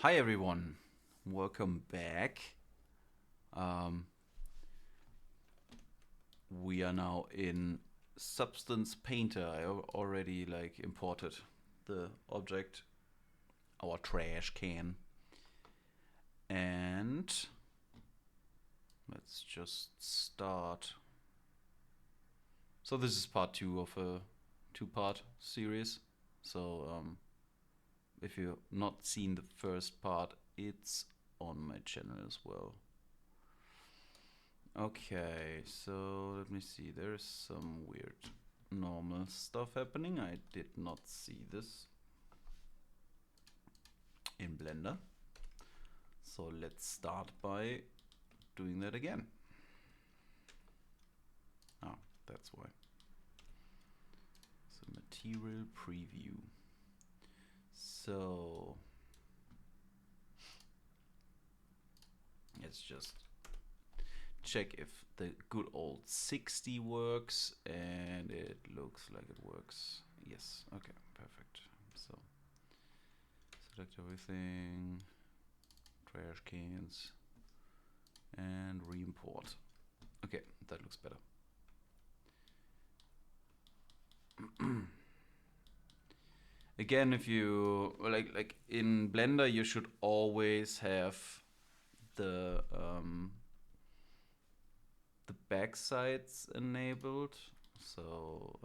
Hi everyone, welcome back. Um, we are now in Substance Painter. I already imported the object, our trash can, and let's just start. So this is part two of a two-part series. So if you've not seen the first part, it's on my channel as well. Okay, so let me see. There's some weird normal stuff happening. I did not see this in Blender. So let's start by doing that again. Ah, that's why. So material preview. So let's just check if the good old 60 works, and it looks like it works. Yes, okay, perfect. So select everything, trash cans, and re-import. Okay, that looks better. Again, if you like in Blender, you should always have the back sides enabled. So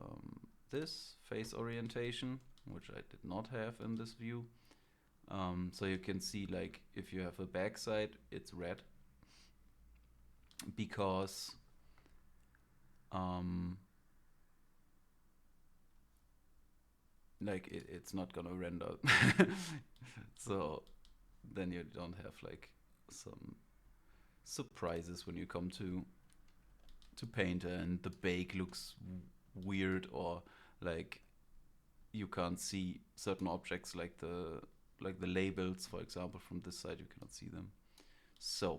this face orientation, which I did not have in this view. So you can see like if you have a backside, it's red because it's not gonna render. So then you don't have like some surprises when you come to paint and the bake looks weird, or like you can't see certain objects like the labels, for example. From this side you cannot see them. So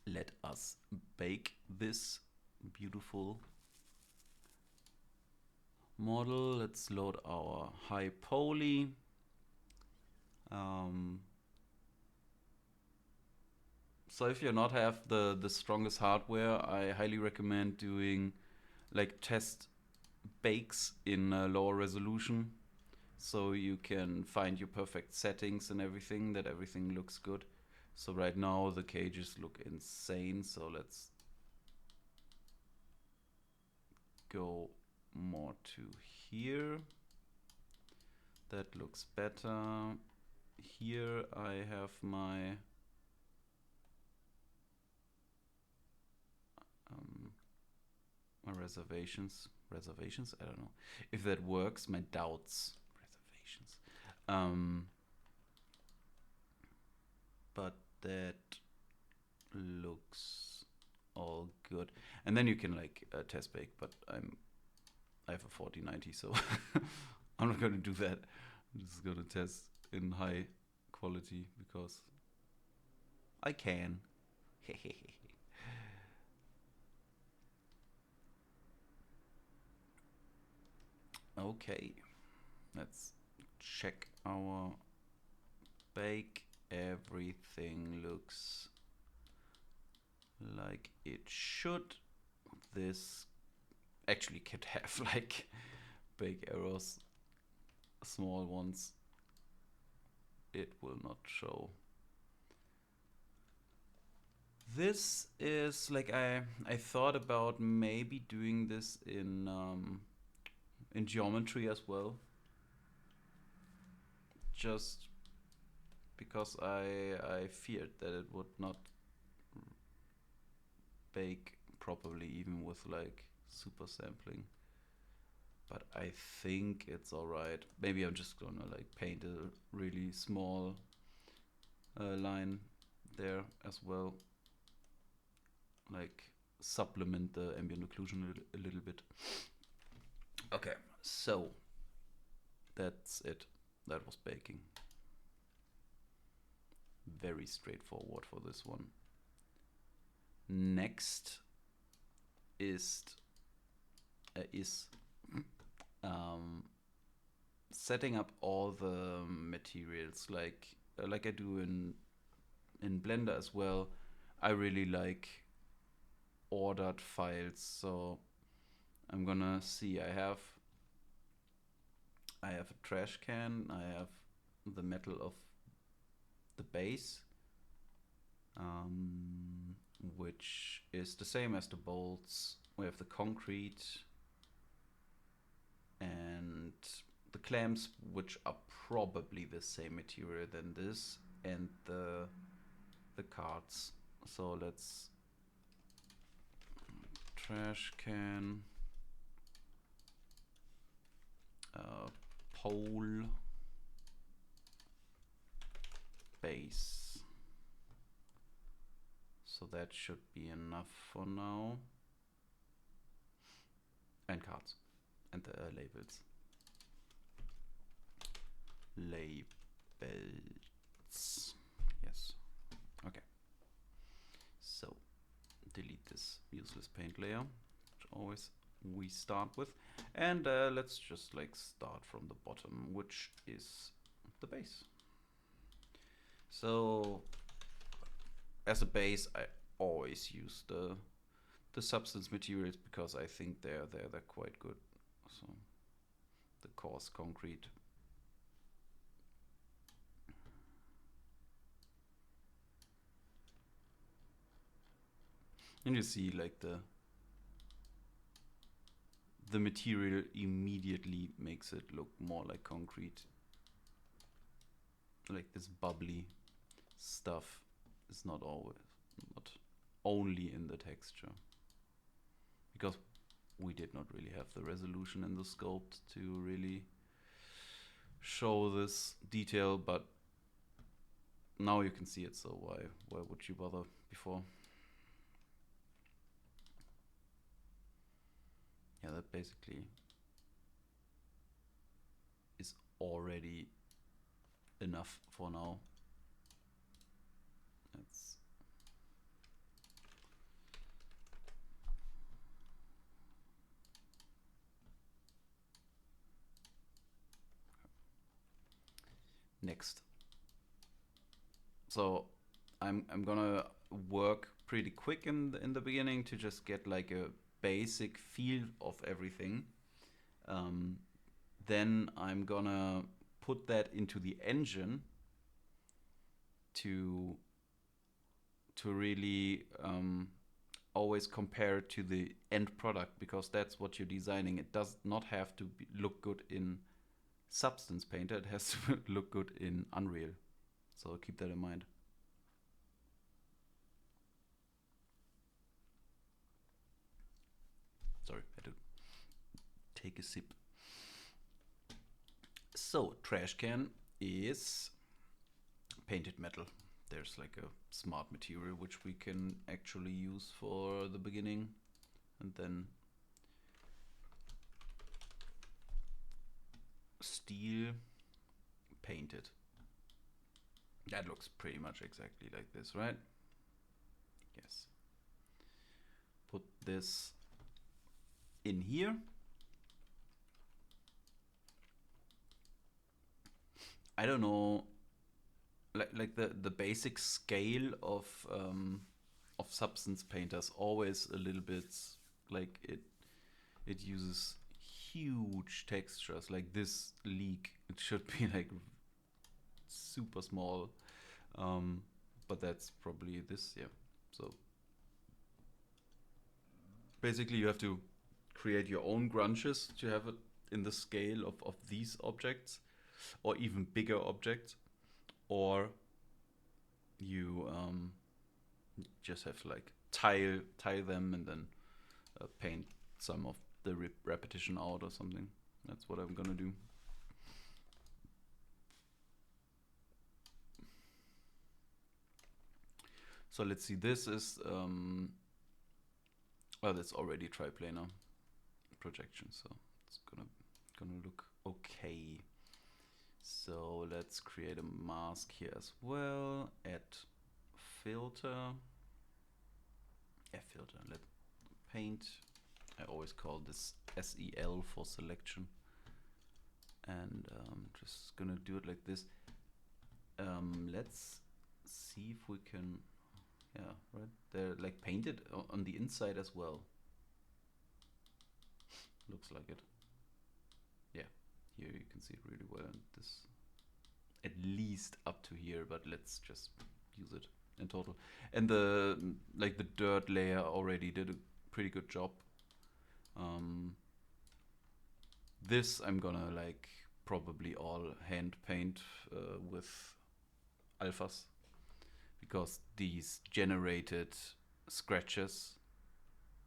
let us bake this beautiful model. Let's load our high poly. So if you not have the strongest hardware, I highly recommend doing like test bakes in lower resolution, so you can find your perfect settings and everything, that everything looks good. So right now the cages look insane, so let's go more to here. That looks better. Here I have my my reservations. I don't know if that works. My doubts. Reservations. But that looks all good. And then you can like test bake, but I have a 4090, so I'm not going to do that. I'm just going to test in high quality because I can. Okay, let's check our bake. Everything looks like it should. This actually could have like big errors, small ones. It will not show. This is like I thought about maybe doing this in geometry as well, just because I feared that it would not bake properly even with like super sampling. But I think it's alright. Maybe I'm just gonna like paint a really small line there as well, like supplement the ambient occlusion a little bit. Okay, so that's it. That was baking. Very straightforward for this one. Next is um, setting up all the materials like I do in Blender as well. I really like ordered files, so I'm gonna see. I have a trash can. I have the metal of the base, which is the same as the bolts. We have the concrete and the clamps, which are probably the same material than this, and the cards. So let's trash can, pole, base. So that should be enough for now. And cards and the labels. Labels. Yes. Okay. So delete this useless paint layer, which always we start with, and let's just like start from the bottom, which is the base. So as a base, I always use the substance materials because I think they're quite good. So the coarse concrete. And you see like the material immediately makes it look more like concrete. Like this bubbly stuff is not only in the texture, because we did not really have the resolution in the sculpt to really show this detail, but now you can see it, so why would you bother before? Yeah, that basically is already enough for now. Let's next. So I'm gonna work pretty quick in the beginning to just get like a basic feel of everything. Then I'm gonna put that into the engine to really always compare it to the end product, because that's what you're designing. It does not have to look good in Substance Painter, it has to look good in Unreal. So keep that in mind. Sorry, I had to take a sip. So trash can is painted metal. There's like a smart material which we can actually use for the beginning, and then steel painted. That looks pretty much exactly like this, right? Yes. Put this in here. I don't know, like the basic scale of Substance Painters always a little bit like it uses huge textures. Like this leak, it should be like super small, but that's probably this. Yeah. So basically you have to create your own grunches to have it in the scale of these objects, or even bigger objects, or you just have to like tile them and then paint some of the repetition out or something. That's what I'm gonna do. So let's see, this is well, that's already triplanar projection, so it's gonna look okay. So let's create a mask here as well. Add filter. Filter. Let paint. I always call this SEL for selection. and just gonna do it like this. Let's see if we can, yeah, right, they're like painted on the inside as well. Looks like it. Yeah, here you can see it really well, and this at least up to here, but let's just use it in total. And the like the dirt layer already did a pretty good job. This I'm gonna like probably all hand paint with alphas, because these generated scratches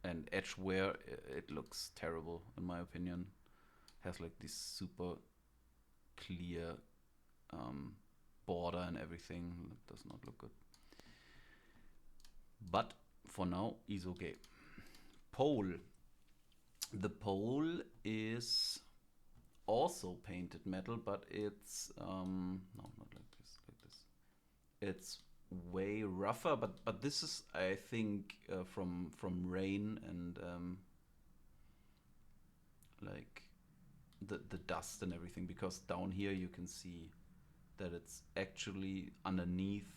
and edge wear, it looks terrible in my opinion. Has like this super clear border and everything. It does not look good. But for now, is okay. Pole. The pole is also painted metal, but it's no, not like this. Like this. It's way rougher, but this is, I think, from rain and like the dust and everything. Because down here you can see that it's actually underneath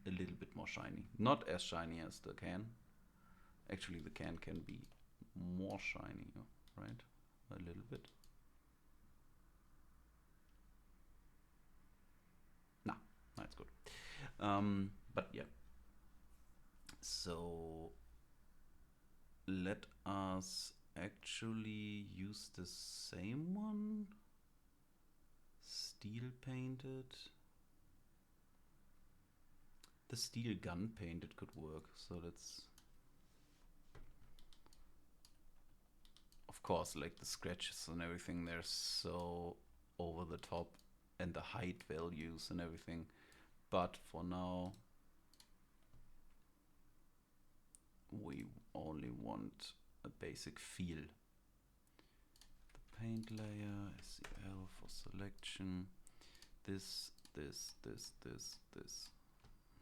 a little bit more shiny. Not as shiny as the can. Actually, the can be more shiny, right? A little bit. Nah, that's good. But yeah. So let us actually use the same one. Steel painted. The steel gun painted could work. So let's, of course, like the scratches and everything, they're so over the top, and the height values and everything. But for now, we only want a basic feel. The paint layer, SCL for selection. This.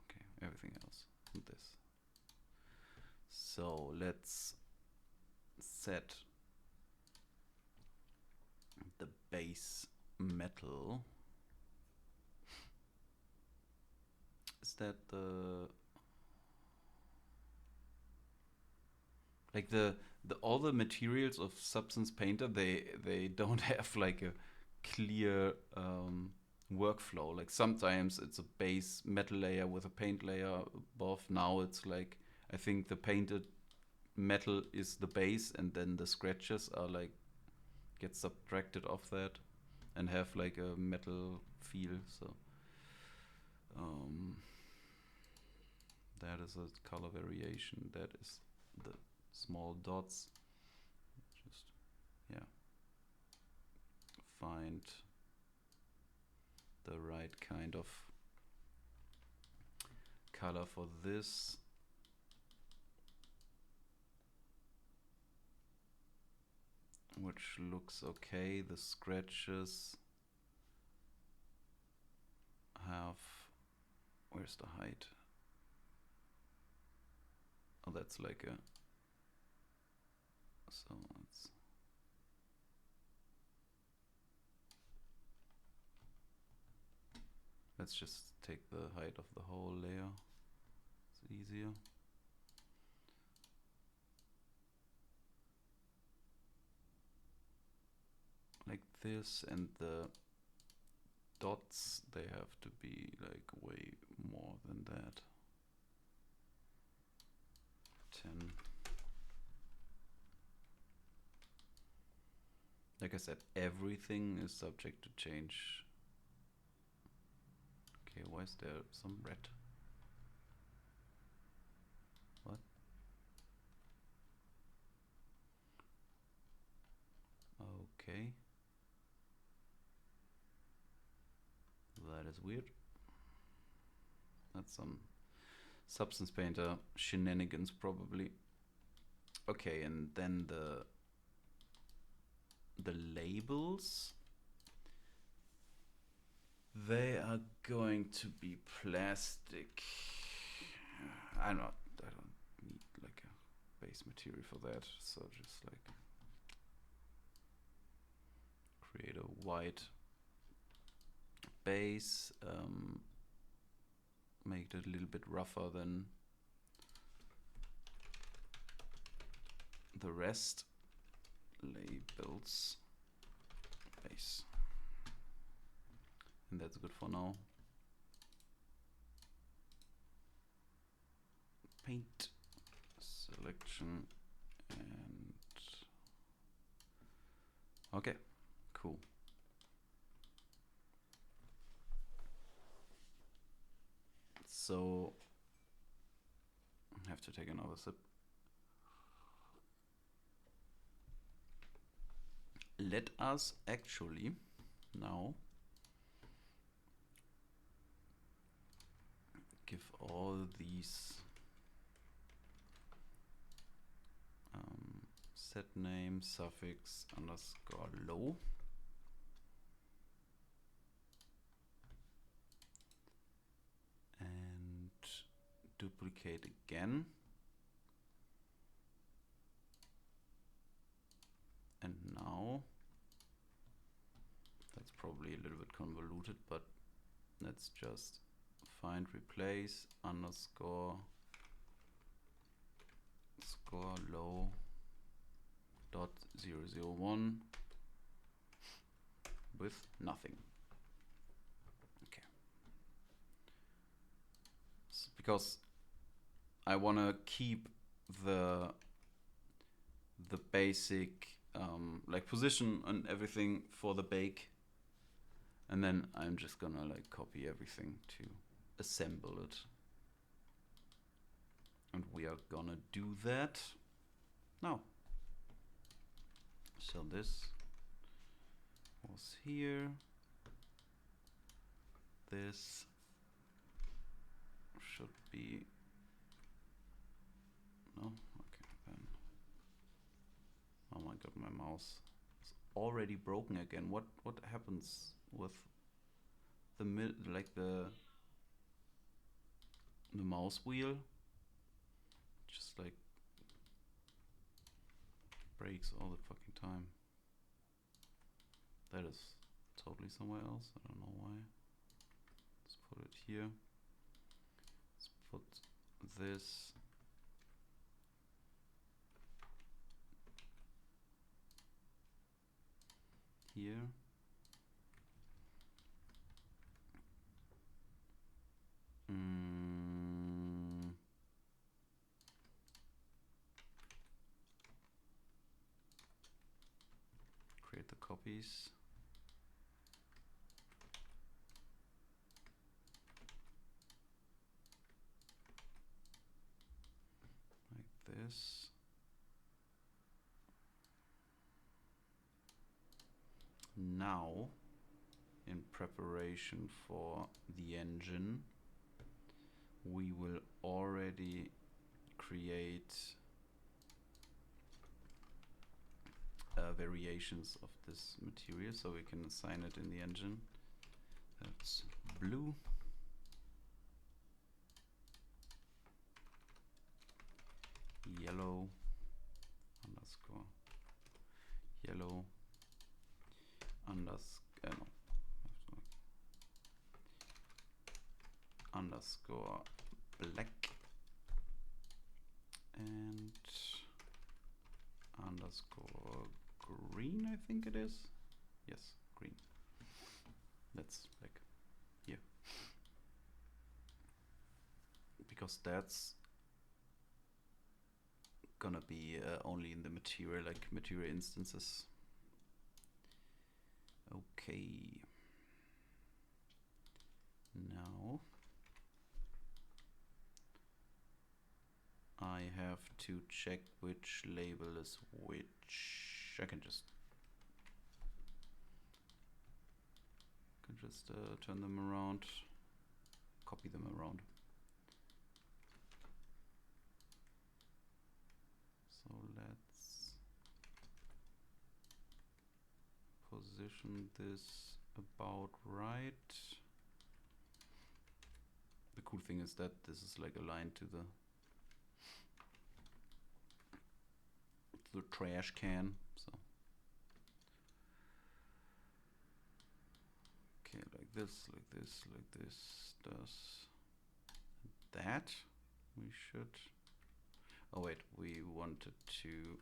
Okay, everything else. And this. So let's set the base metal. Is that the like the all the materials of Substance Painter, they don't have like a clear workflow. Like sometimes it's a base metal layer with a paint layer above. Now it's like, I think the painted metal is the base, and then the scratches are like get subtracted off that and have like a metal feel. So that is a color variation. That is the small dots. Just, yeah, find the right kind of color for this. Which looks okay. The scratches have, where's the height? Oh, that's like a, so let's just take the height of the whole layer. It's easier. Like this, and the dots, they have to be like way more than that. 10. Like I said, everything is subject to change. Okay, why is there some red? What? Okay. That is weird. That's some Substance Painter shenanigans probably. Okay, and then the labels, they are going to be plastic. I don't need like a base material for that, so just like create a white base, make it a little bit rougher than the rest. Labels base, and that's good for now. Paint selection and okay, cool. So I have to take another sip. Let us actually now give all these set name suffix underscore low and duplicate again, and now that's probably a little bit convoluted, but let's just find replace underscore score low dot 001 with nothing. Okay, so because I want to keep the basic like position and everything for the bake, and then I'm just gonna like copy everything to assemble it, and we are gonna do that now. So this was here, this should be, no, okay, then, oh my god, my mouse is already broken again. What happens with the the mouse wheel? Just like breaks all the fucking time. That is totally somewhere else. I don't know why. Let's put it here. Let's put this here. Create the copies. Like this. Now, in preparation for the engine, we will already create variations of this material, so we can assign it in the engine. That's blue, yellow underscore yellow underscore black and underscore green, I think it is. Yes, green. That's like here, because that's gonna be only in the material, like material instances. Okay. Now I have to check which label is which. I can just turn them around, copy them around. So let's position this about right. The cool thing is that this is like aligned to the trash can, so okay, like this, like this, like this does that. We should, oh wait, we wanted to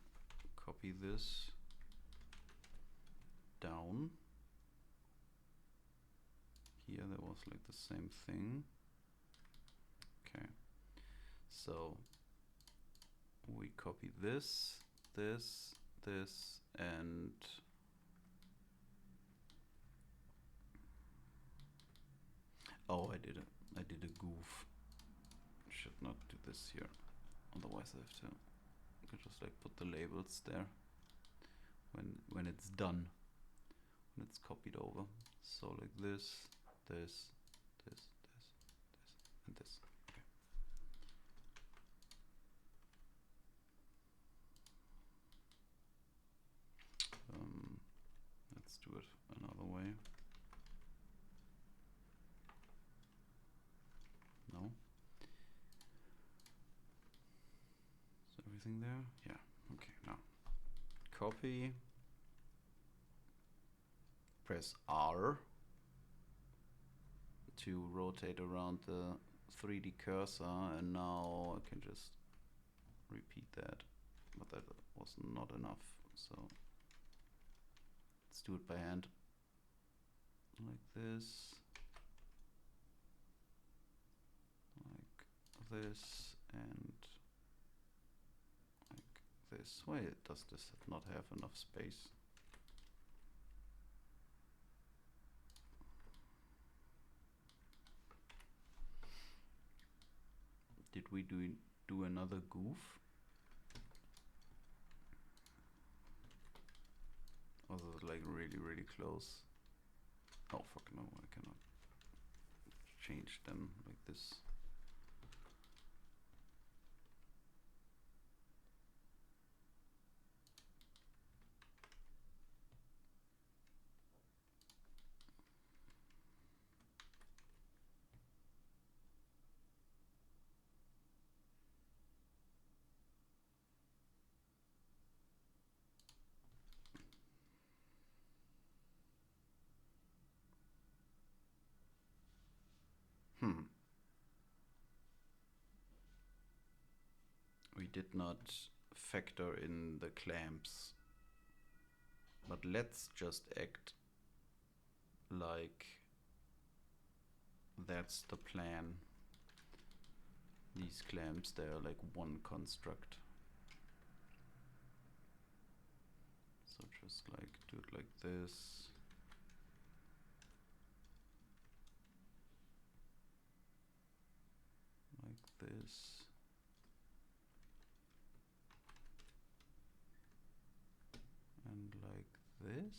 copy this down. Here there was like the same thing. Okay, so we copy this, this, this, and oh, I did a goof. Should not do this here. Otherwise I have to just like put the labels there when it's done, when it's copied over. So like this, this, this, this, this, and this. Okay. Let's do it another way. No. Is everything there? Yeah. Okay. Now copy. Press R to rotate around the 3D cursor, and now I can just repeat that, but that was not enough, so let's do it by hand, like this, like this, and like this. Why does this not have enough space? Did we do another goof? Or is it like really close? Oh fuck no, I cannot change them like this. We did not factor in the clamps, but let's just act like that's the plan. These clamps, they are like one construct. So just like do it like this. Like this. And like this.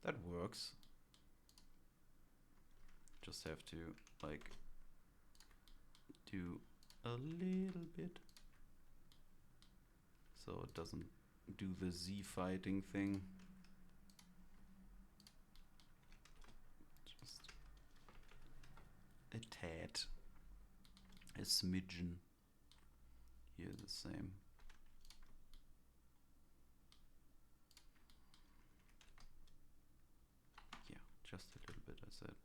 That works. Just have to like do a little bit so it doesn't do the Z fighting thing. Just a tad, a smidgen. Here the same. Yeah, just a little bit, I said.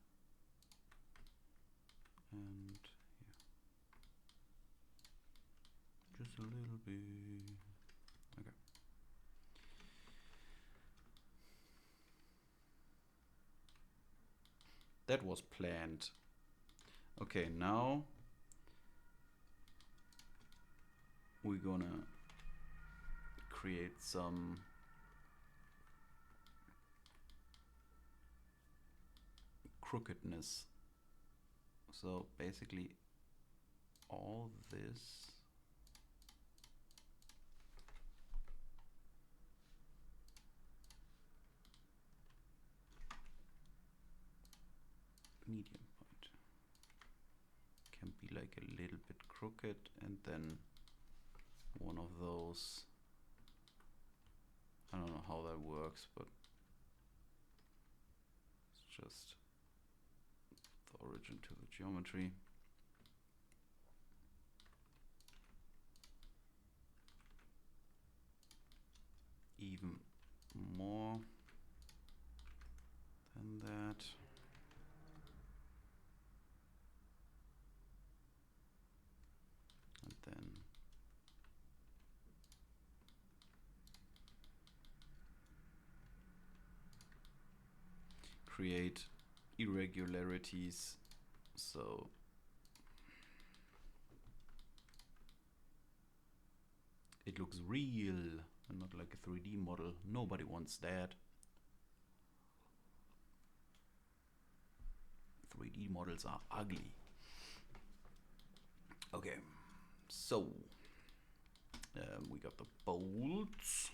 And yeah, just a little bit. Okay. That was planned. Okay, now we're gonna create some crookedness. So basically all this medium point can be like a little bit crooked, and then one of those, I don't know how that works, but it's just the origin to the geometry. even more than that. And then create irregularities, so it looks real and not like a 3D model. Nobody wants that. 3D models are ugly. Okay, so we got the bolts,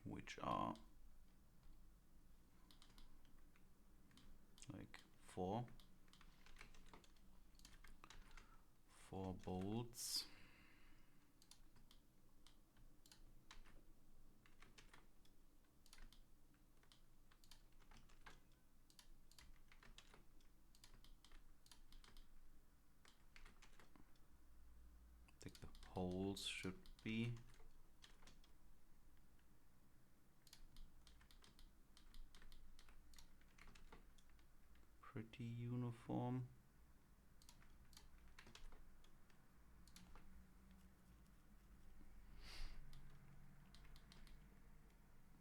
which are like four bolts. I think the holes should be pretty uniform.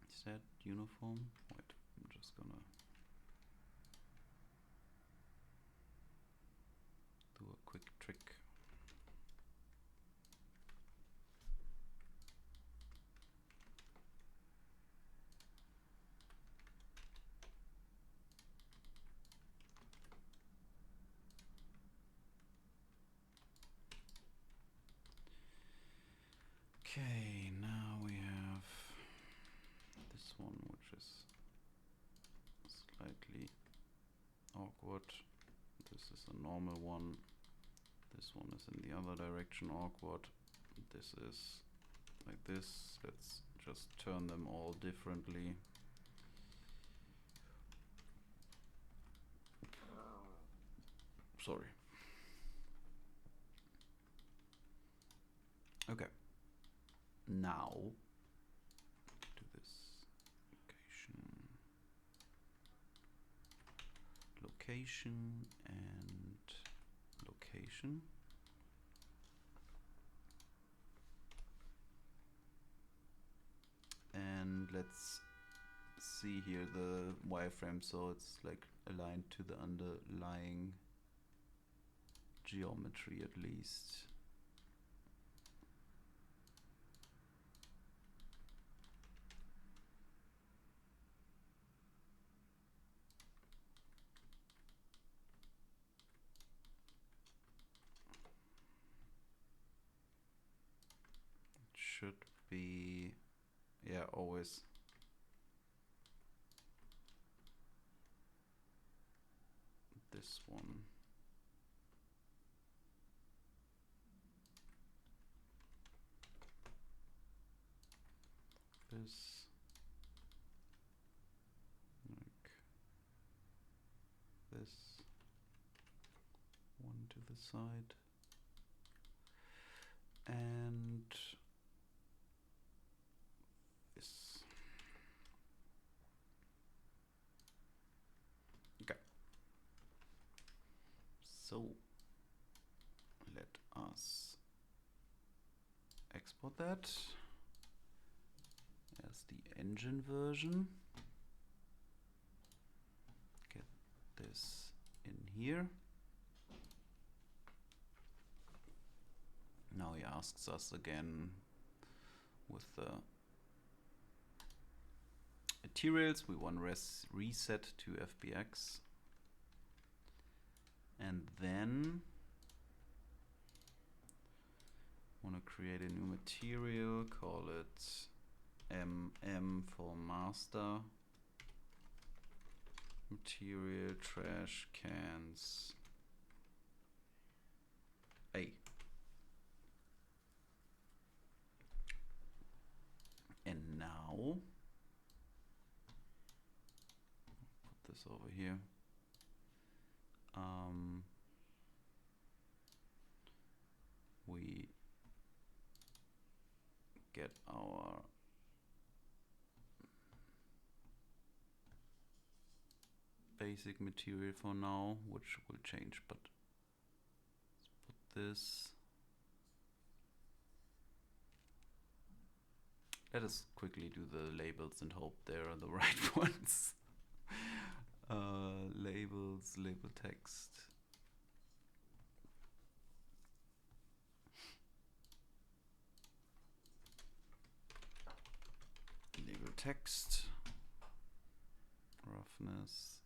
Is that uniform? Wait, I'm just gonna do a quick trick. Okay, now we have this one, which is slightly awkward. This is a normal one. This one is in the other direction awkward. This is like this. Let's just turn them all differently. Sorry. Okay. Now to this location and location. And let's see here the wireframe, so it's like aligned to the underlying geometry at least. It should be, yeah, always this one. This, like this, one to the side, and this. Okay. So let us export that as the engine version. Get this in here. Now he asks us again with the materials. We want reset to FBX. And then want to create a new material, call it MM for master. Material trash cans A. And now put this over here. We get our basic material for now, which will change, but let's put this. Let us quickly do the labels and hope they're the right ones. Labels, label text. Label text. Roughness.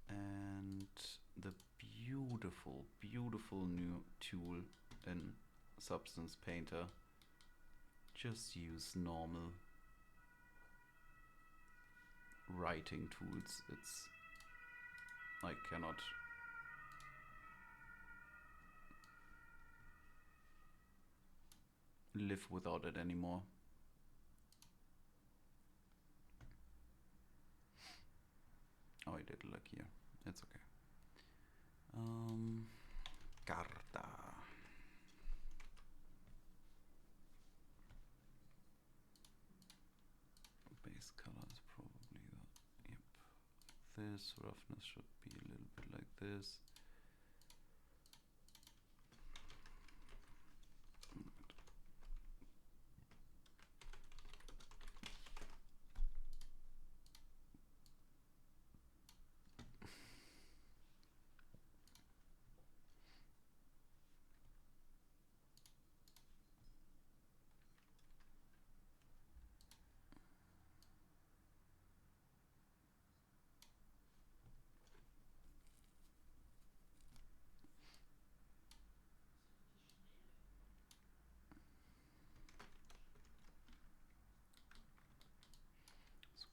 And the beautiful, beautiful new tool in Substance Painter. Just use normal writing tools. I cannot live without it anymore. Oh, I did it like here. It's okay. Carta. Base color is probably the, yep. This roughness should be a little bit like this.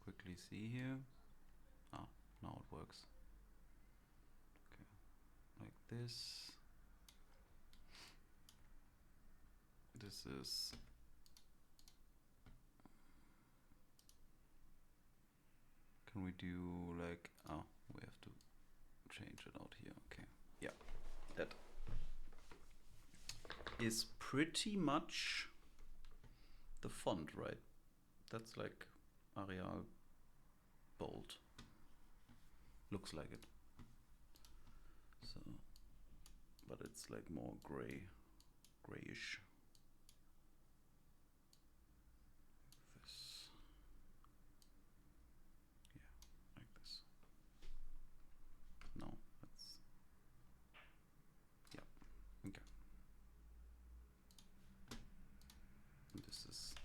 Quickly see here. Ah, now it works. Okay, like this. This is can we do like, oh, we have to change it out here. Okay, yeah, that is pretty much the font, right? That's like Arial bold. Looks like it. So, but it's like more gray, grayish. This. Yeah, like this. No, that's, yeah, okay. This is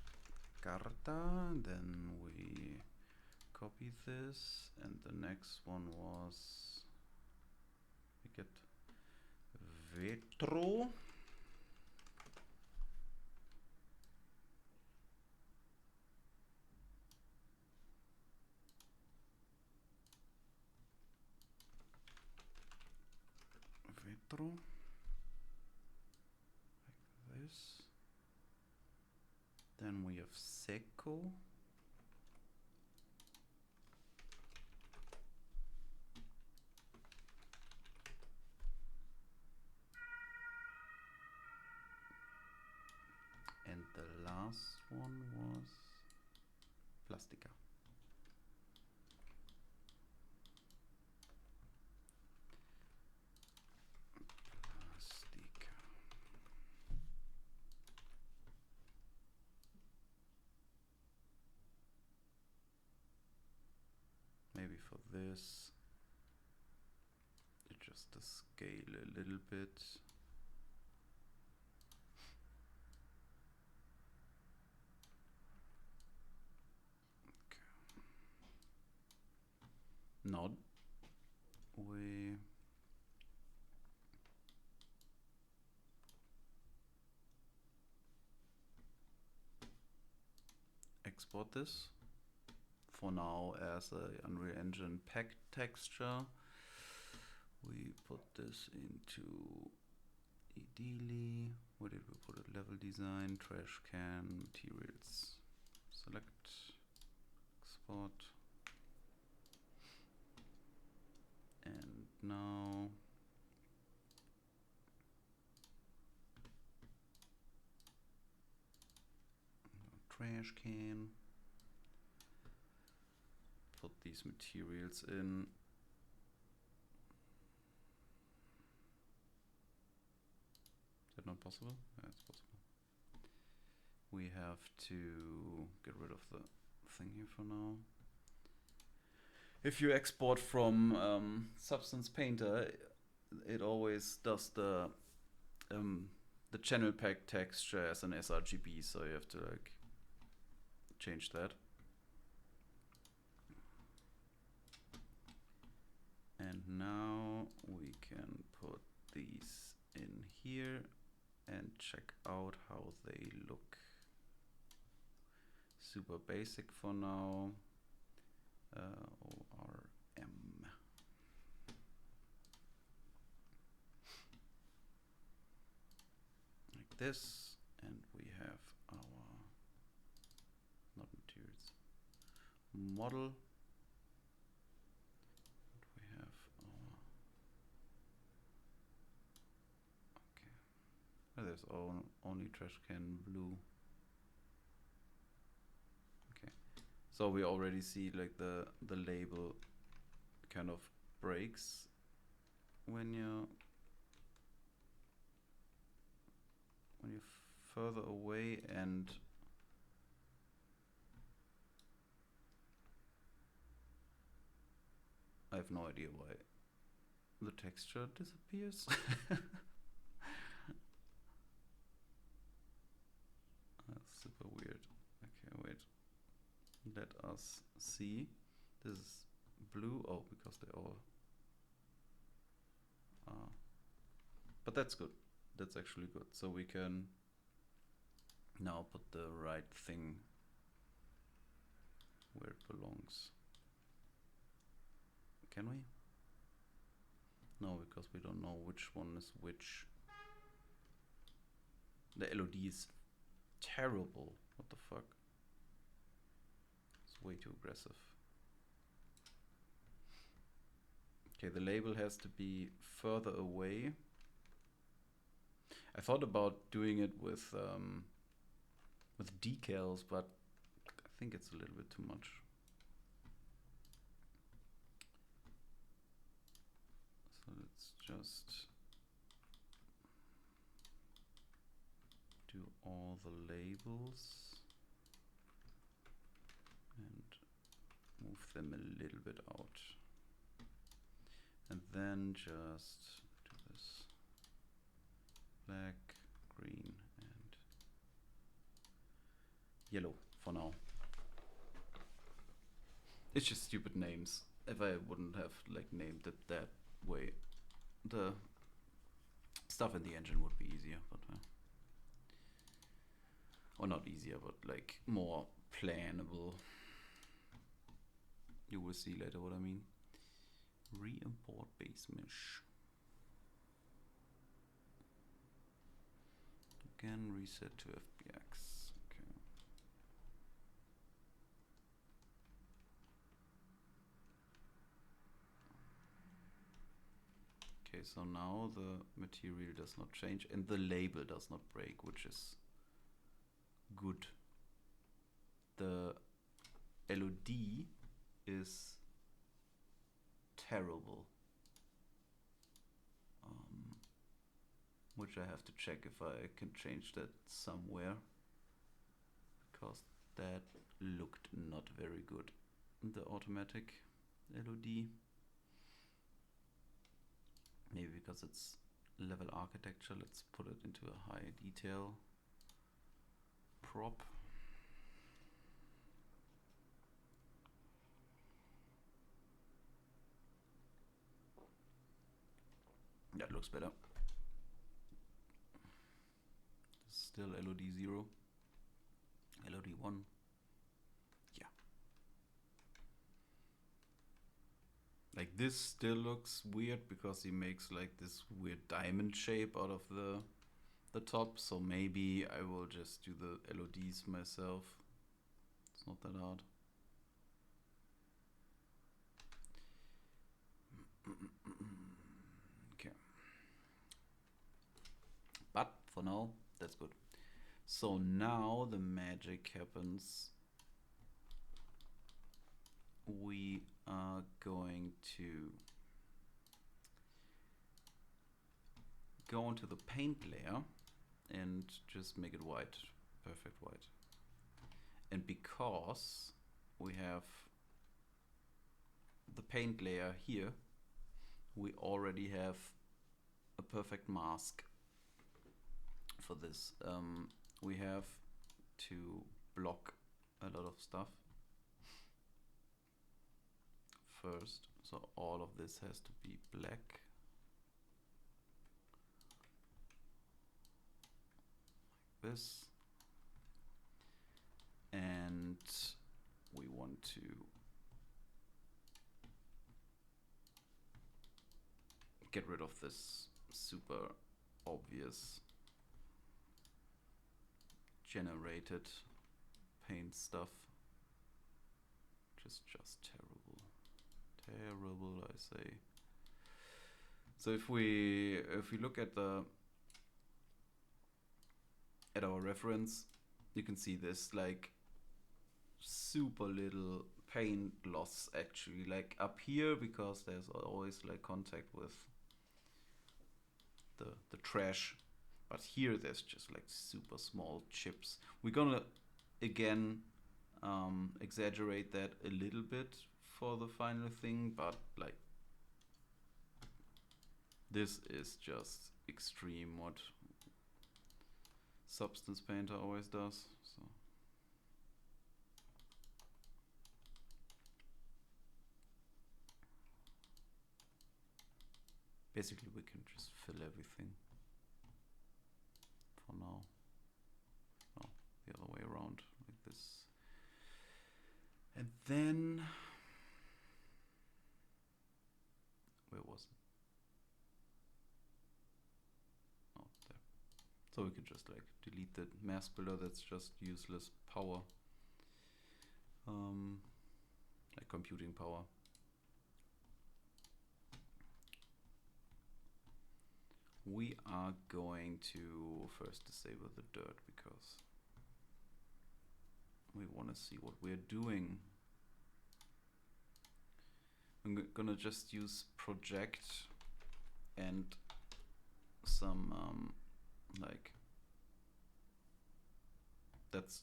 Carta, then we copy this, and the next one was, we get Vetro. Vetro. Like this. Then we have Seco. And the last one was Plastica. Plastica. Maybe for this, adjust the scale a little bit. Now we export this for now as a Unreal Engine packed texture. We put this into ideally, where did we put it? Level design, trash can, materials. Select trash can. Put these materials in. Is that not possible? Yeah, it's possible. We have to get rid of the thing here for now. If you export from Substance Painter, it always does the channel pack texture as an sRGB, so you have to like change that. And now we can put these in here and check out how they look. Super basic for now. ORM. Like this, and we have our, not materials, model. We have our, okay. Oh, there's only trash can blue. So we already see like the label kind of breaks when you're further away, and I have no idea why the texture disappears. That's super weird. Okay, wait. Let us see. This is blue. Oh, because they all are. But that's good. That's actually good. So we can now put the right thing where it belongs. Can we? No, because we don't know which one is which. The LOD is terrible. What the fuck? Way too aggressive. Okay, the label has to be further away. I thought about doing it with decals, but I think it's a little bit too much. So let's just do all the labels and move them a little bit out, and then just do this black, green, and yellow for now. It's just stupid names. If I wouldn't have like named it that way, the stuff in the engine would be easier, but or not easier, but like more planable. You will see later what I mean. Re-import base mesh. Again, reset to FBX. Okay. Okay, so now the material does not change and the label does not break, which is good. The LOD is terrible, which I have to check if I can change that somewhere, because that looked not very good, the automatic LOD. Maybe because it's level architecture, let's put it into a high detail prop. That looks better. Still LOD 0, LOD 1. Yeah. Like this still looks weird because he makes like this weird diamond shape out of the top. So maybe I will just do the LODs myself. It's not that hard. Okay. But for now, that's good. So now the magic happens. We are going to go into the paint layer and just make it white, perfect white. And because we have the paint layer here, we already have a perfect mask for this. We have to block a lot of stuff first, so all of this has to be black. Like this. And we want to get rid of this super obvious generated paint stuff. Just terrible, I say. So if we look at our reference, you can see this like super little paint loss actually, like up here, because there's always like contact with the trash, but here there's just like super small chips. We're gonna again exaggerate that a little bit for the final thing, but like this is just extreme what Substance Painter always does. So basically we can just fill everything for now. No, the other way around, like this. And then, where was it? Oh, there. So we could just like delete the mask builder, that's just useless power. Like computing power. We are going to first disable the dirt because we want to see what we're doing. I'm gonna just use project and some like, that's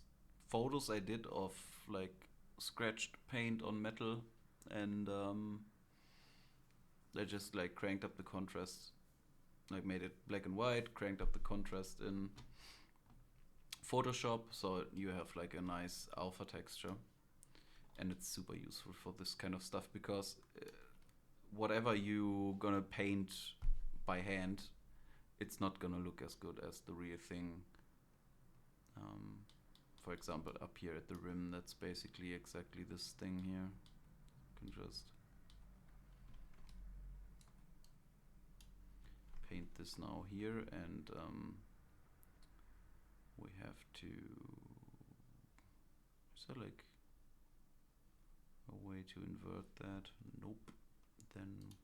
photos I did of like scratched paint on metal, and I just like cranked up the contrast, like made it black and white, cranked up the contrast in Photoshop, so you have like a nice alpha texture. And it's super useful for this kind of stuff because whatever you gonna paint by hand, it's not gonna look as good as the real thing. For example, up here at the rim, that's basically exactly this thing here. You can just paint this now here, and we have to, is there like a way to invert that? Nope. Then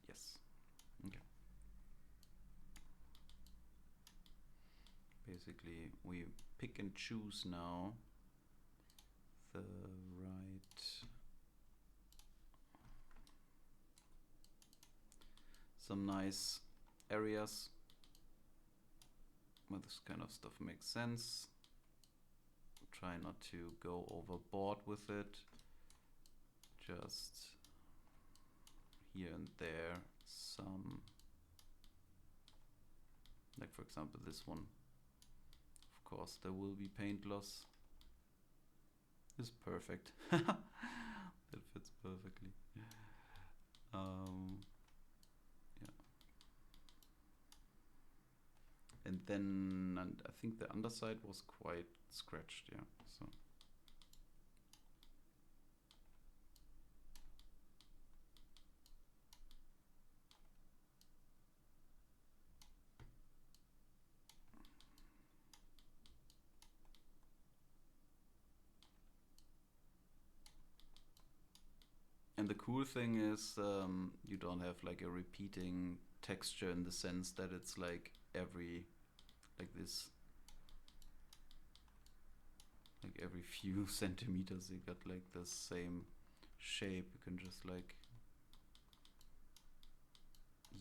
yes. Okay. Basically we pick and choose now the right some nice areas where this kind of stuff makes sense. Try not to go overboard with it. Just here and there some, like for example this one. Of course there will be paint loss. This is perfect. That fits perfectly. Yeah. And then, and I think the underside was quite scratched, yeah. So and the cool thing is you don't have like a repeating texture in the sense that it's like every every few centimeters you got like the same shape. You can just like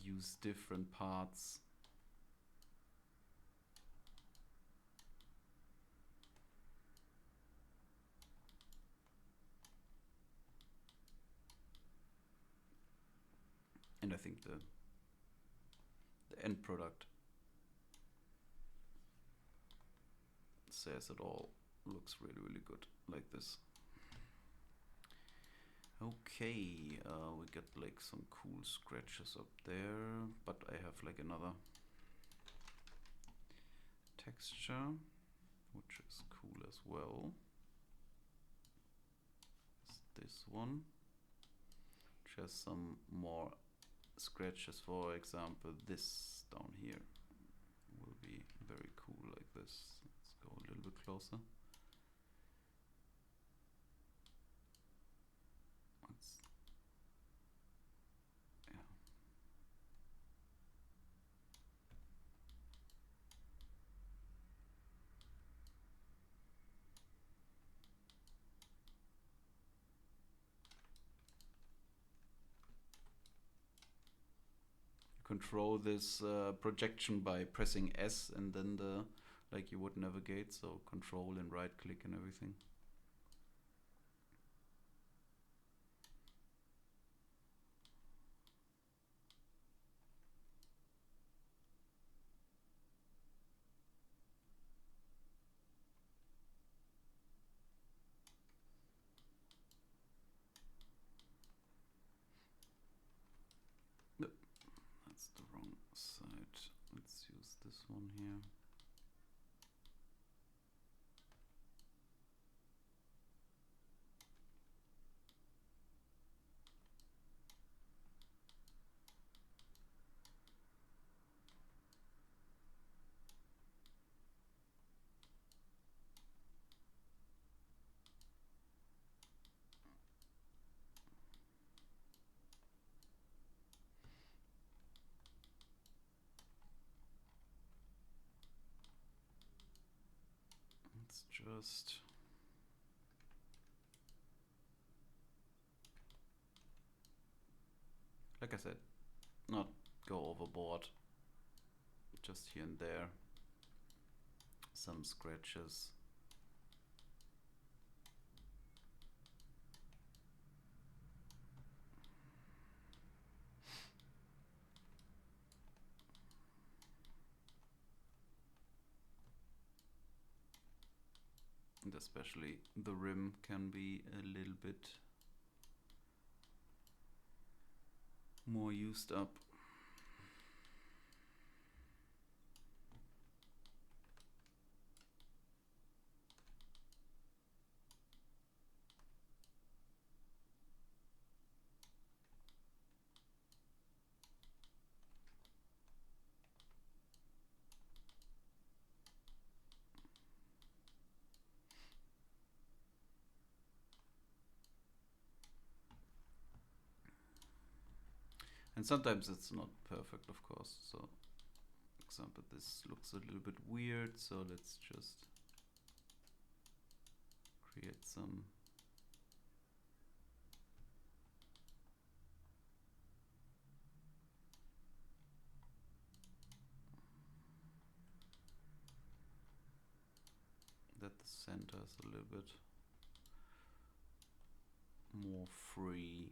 use different parts. And I think the end product says it all. Looks really good like this. Okay, we get like some cool scratches up there, but I have like another texture which is cool as well. It's this one, which has some more scratches. For example, this down here will be very cool like this. Let's go a little bit closer. Control this projection by pressing S and then the like you would navigate, so control and right click and everything. Nope, that's the wrong side. Let's use this one here. Let's just like I said, not go overboard. Just here and there, some scratches. And especially the rim can be a little bit more used up. And sometimes it's not perfect, of course. So, for example, this looks a little bit weird. So let's just create some that the center is a little bit more free.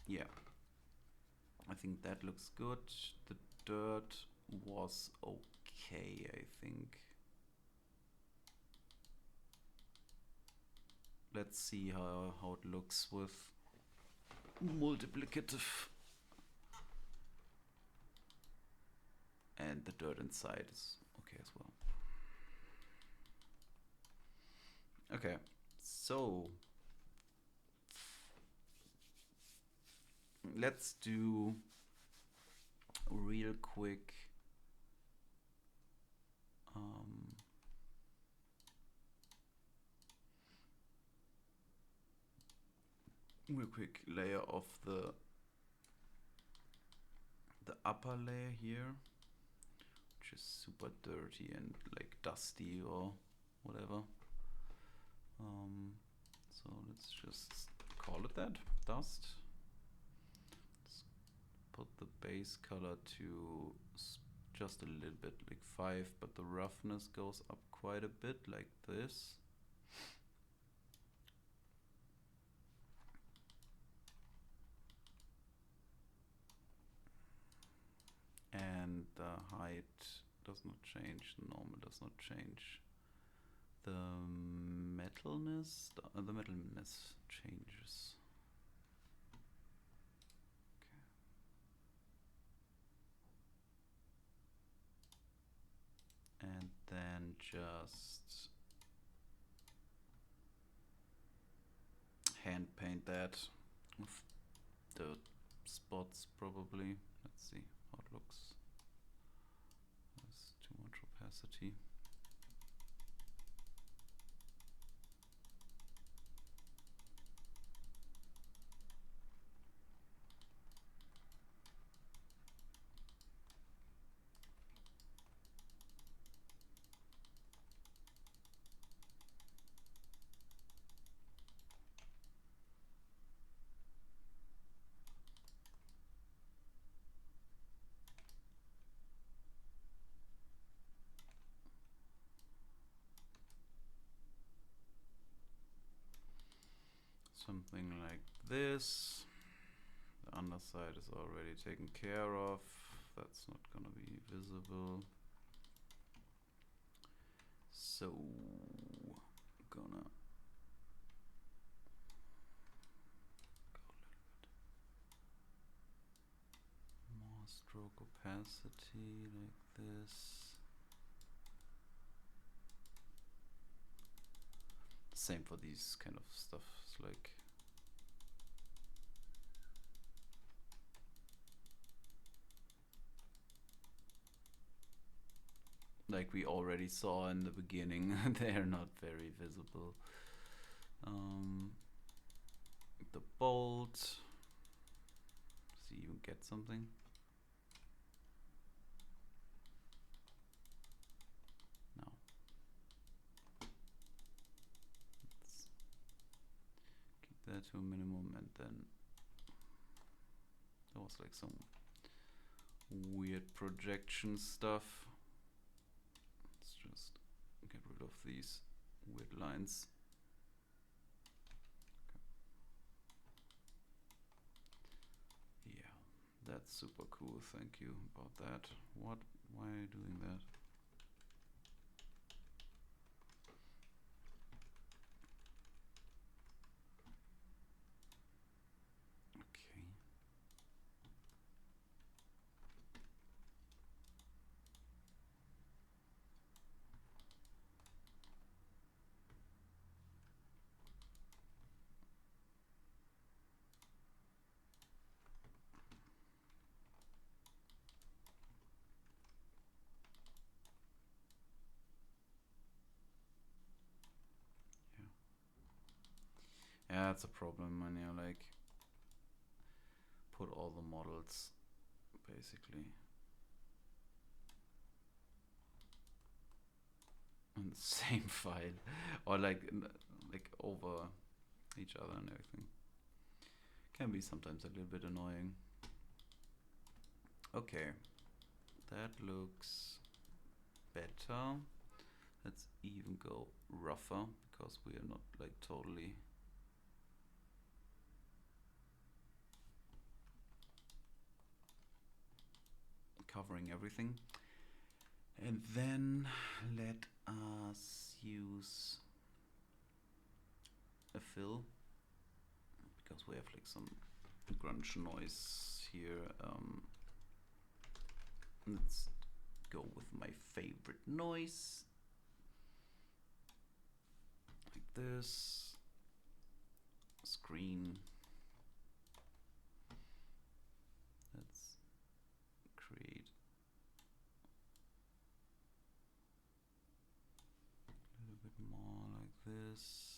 Yeah, I think that looks good. The dirt was okay, I think. Let's see how it looks with multiplicative. And the dirt inside is okay as well. Okay, so let's do real quick layer of the the upper layer here, which is super dirty and like dusty or whatever. So let's just call it that, dust. Let's put the base color to just a little bit, like 5, but the roughness goes up quite a bit, like this. And the height does not change, the normal does not change. The metalness changes. Okay. And then just hand paint that with the spots probably. Let's see how it looks. There's too much opacity. Something like this. The underside is already taken care of. That's not gonna be visible. So gonna go a little bit more stroke opacity like this. Same for these kind of stuff. It's like we already saw in the beginning. They're not very visible. The bolt. See, you get something. No. Let's keep that to a minimum, and then there was like some weird projection stuff. Let's just get rid of these weird lines. Okay. Yeah, that's super cool. Thank you about that. What? Why are you doing that? Okay. Yeah, that's a problem when you like put all the models basically in the same file, or like over each other and everything. Can be sometimes a little bit annoying. Okay, that looks better. Let's even go rougher, because we are not like totally covering everything. And then let us use a fill, because we have like some grunge noise here. Let's go with my favorite noise, like this. Screen. Let's create a little bit more like this.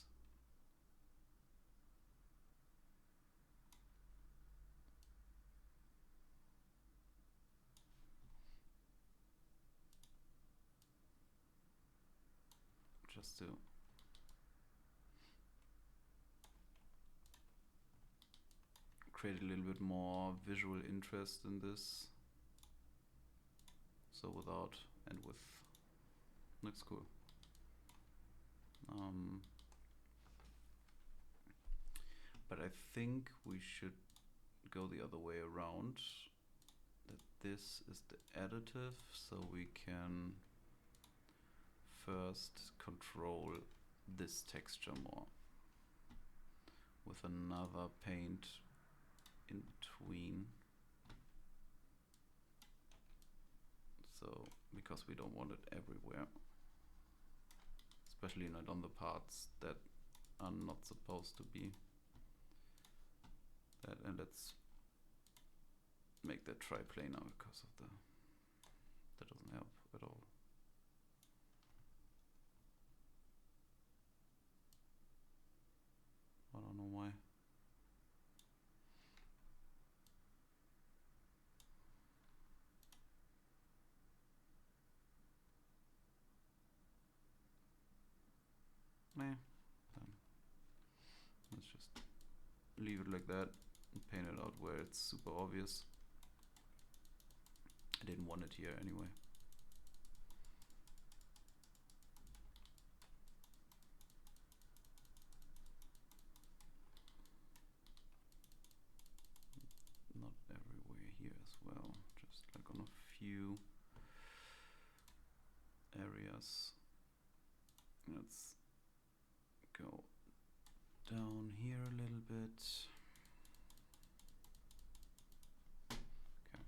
just to create a little bit more visual interest in this. So without and with, looks cool. But I think we should go the other way around. That this is the additive, so we can first control this texture more with another paint in between. So, because we don't want it everywhere, especially not on the parts that are not supposed to be. That, and let's make that triplanar because of the, that doesn't help at all. I don't know why. Let's just leave it like that and paint it out where it's super obvious. I didn't want it here anyway. Not everywhere here as well, just like on a few areas. Let's go down here a little bit. Okay.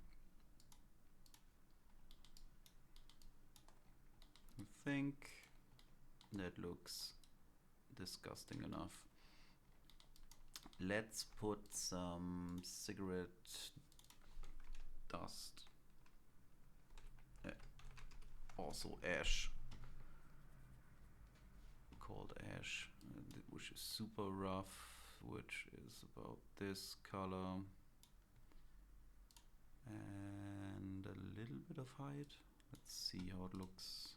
I think that looks disgusting enough. Let's put some cigarette dust, also ash, called ash, which is super rough, which is about this color, and a little bit of height. Let's see how it looks.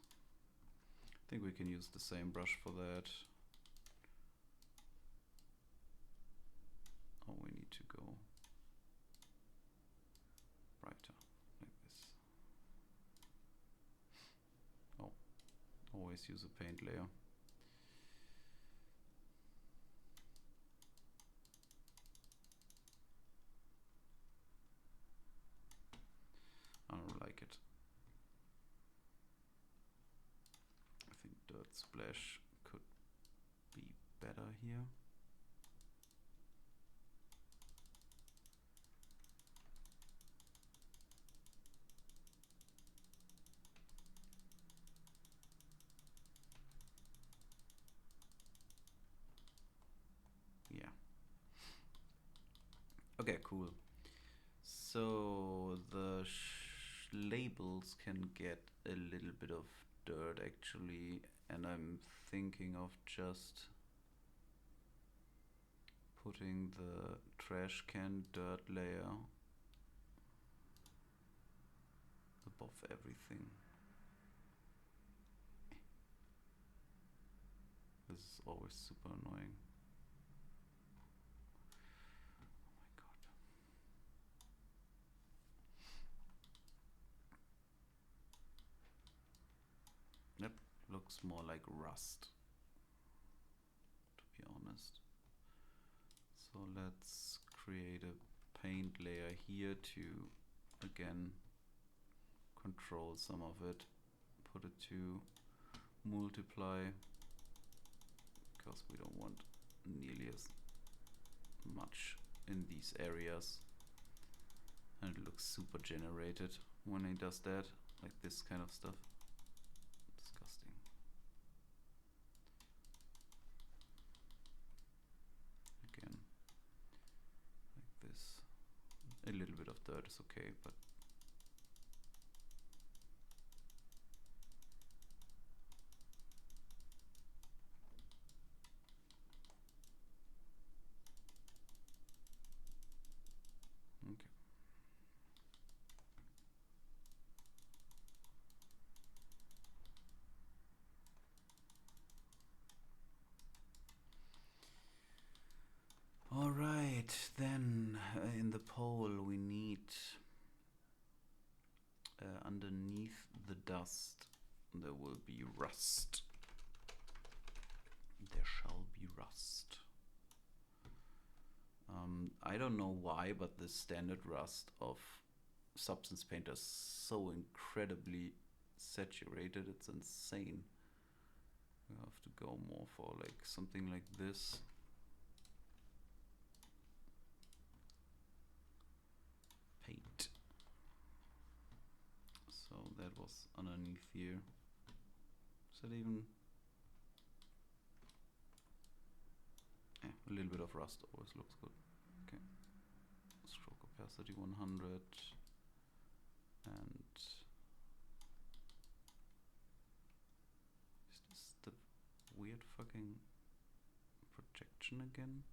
I think we can use the same brush for that. Oh, we need to go brighter, like this. Oh, always use a paint layer. I don't like it. I think dirt splash could be better here. Yeah. Okay, cool. So the labels can get a little bit of dirt actually, and I'm thinking of just putting the trash can dirt layer above everything. This is always super annoying. That looks more like rust, to be honest. So let's create a paint layer here to, again, control some of it. Put it to multiply, because we don't want nearly as much in these areas. And it looks super generated when he does that, like this kind of stuff. Disgusting. Again, like this. A little bit of dirt is okay, but okay. rust, there will be rust. There shall be rust. I don't know why, but the standard rust of Substance Painter is so incredibly saturated, it's insane. We have to go more for like something like this. Paint. So that was underneath here. Is that even... a little bit of rust always looks good. Okay. Stroke opacity 100. And is this the weird fucking projection again?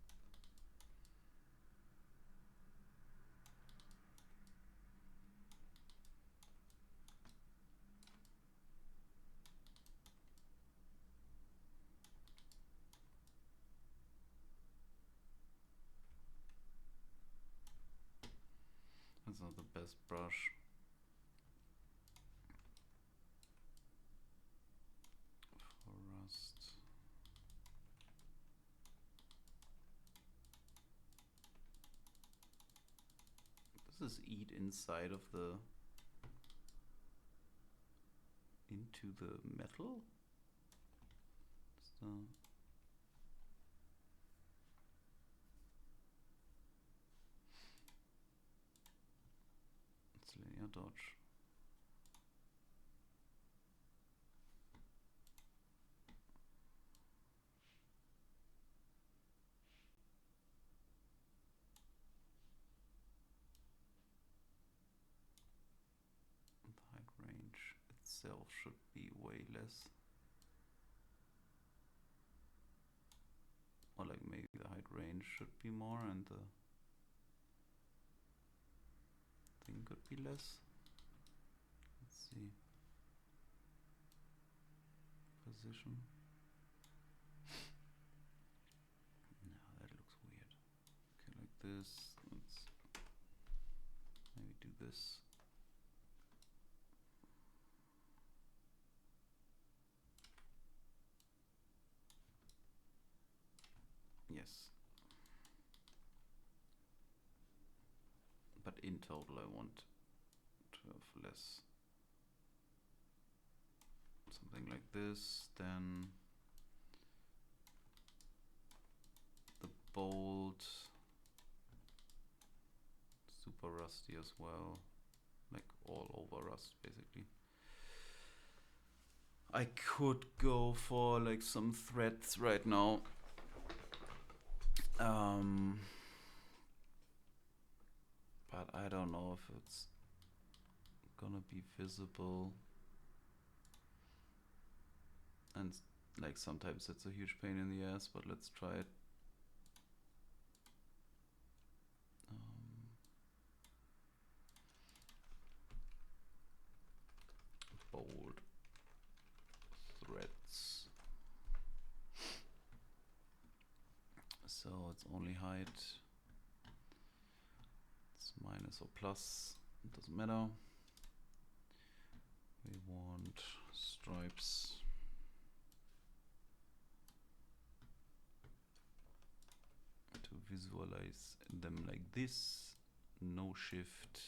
That's not the best brush. For rust. Does this eat inside of the... into the metal? So it's linear dodge. The height range itself should be way less. Or like maybe the height range should be more and the thing could be less. Let's see. Position. No, that looks weird. Okay, like this. Let's maybe do this. Yes. But in total I want to have less. Something like this, then the bold, super rusty as well, like all over rust basically. I could go for like some threads right now. But I don't know if it's gonna be visible. And like sometimes it's a huge pain in the ass, but let's try it. Bold threads. So it's only height. It's minus or plus. It doesn't matter. We want stripes. To visualize them like this. No shift.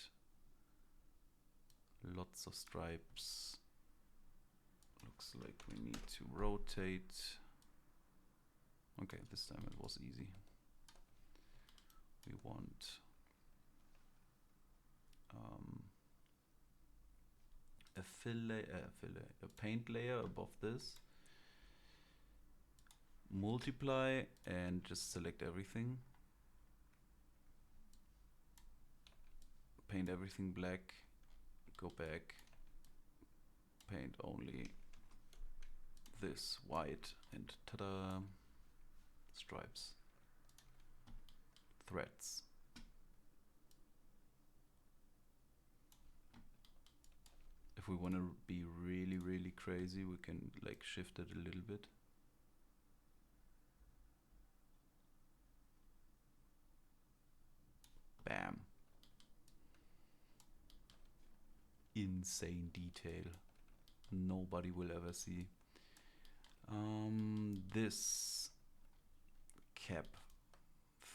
Lots of stripes. Looks like we need to rotate. Okay, this time it was easy. We want a paint layer above this. Multiply and just select everything. Paint everything black. Go back. Paint only this white and ta-da! Stripes. Threads. If we want to be really, really crazy, we can like shift it a little bit. Bam. Insane detail. nobody will ever see. This cap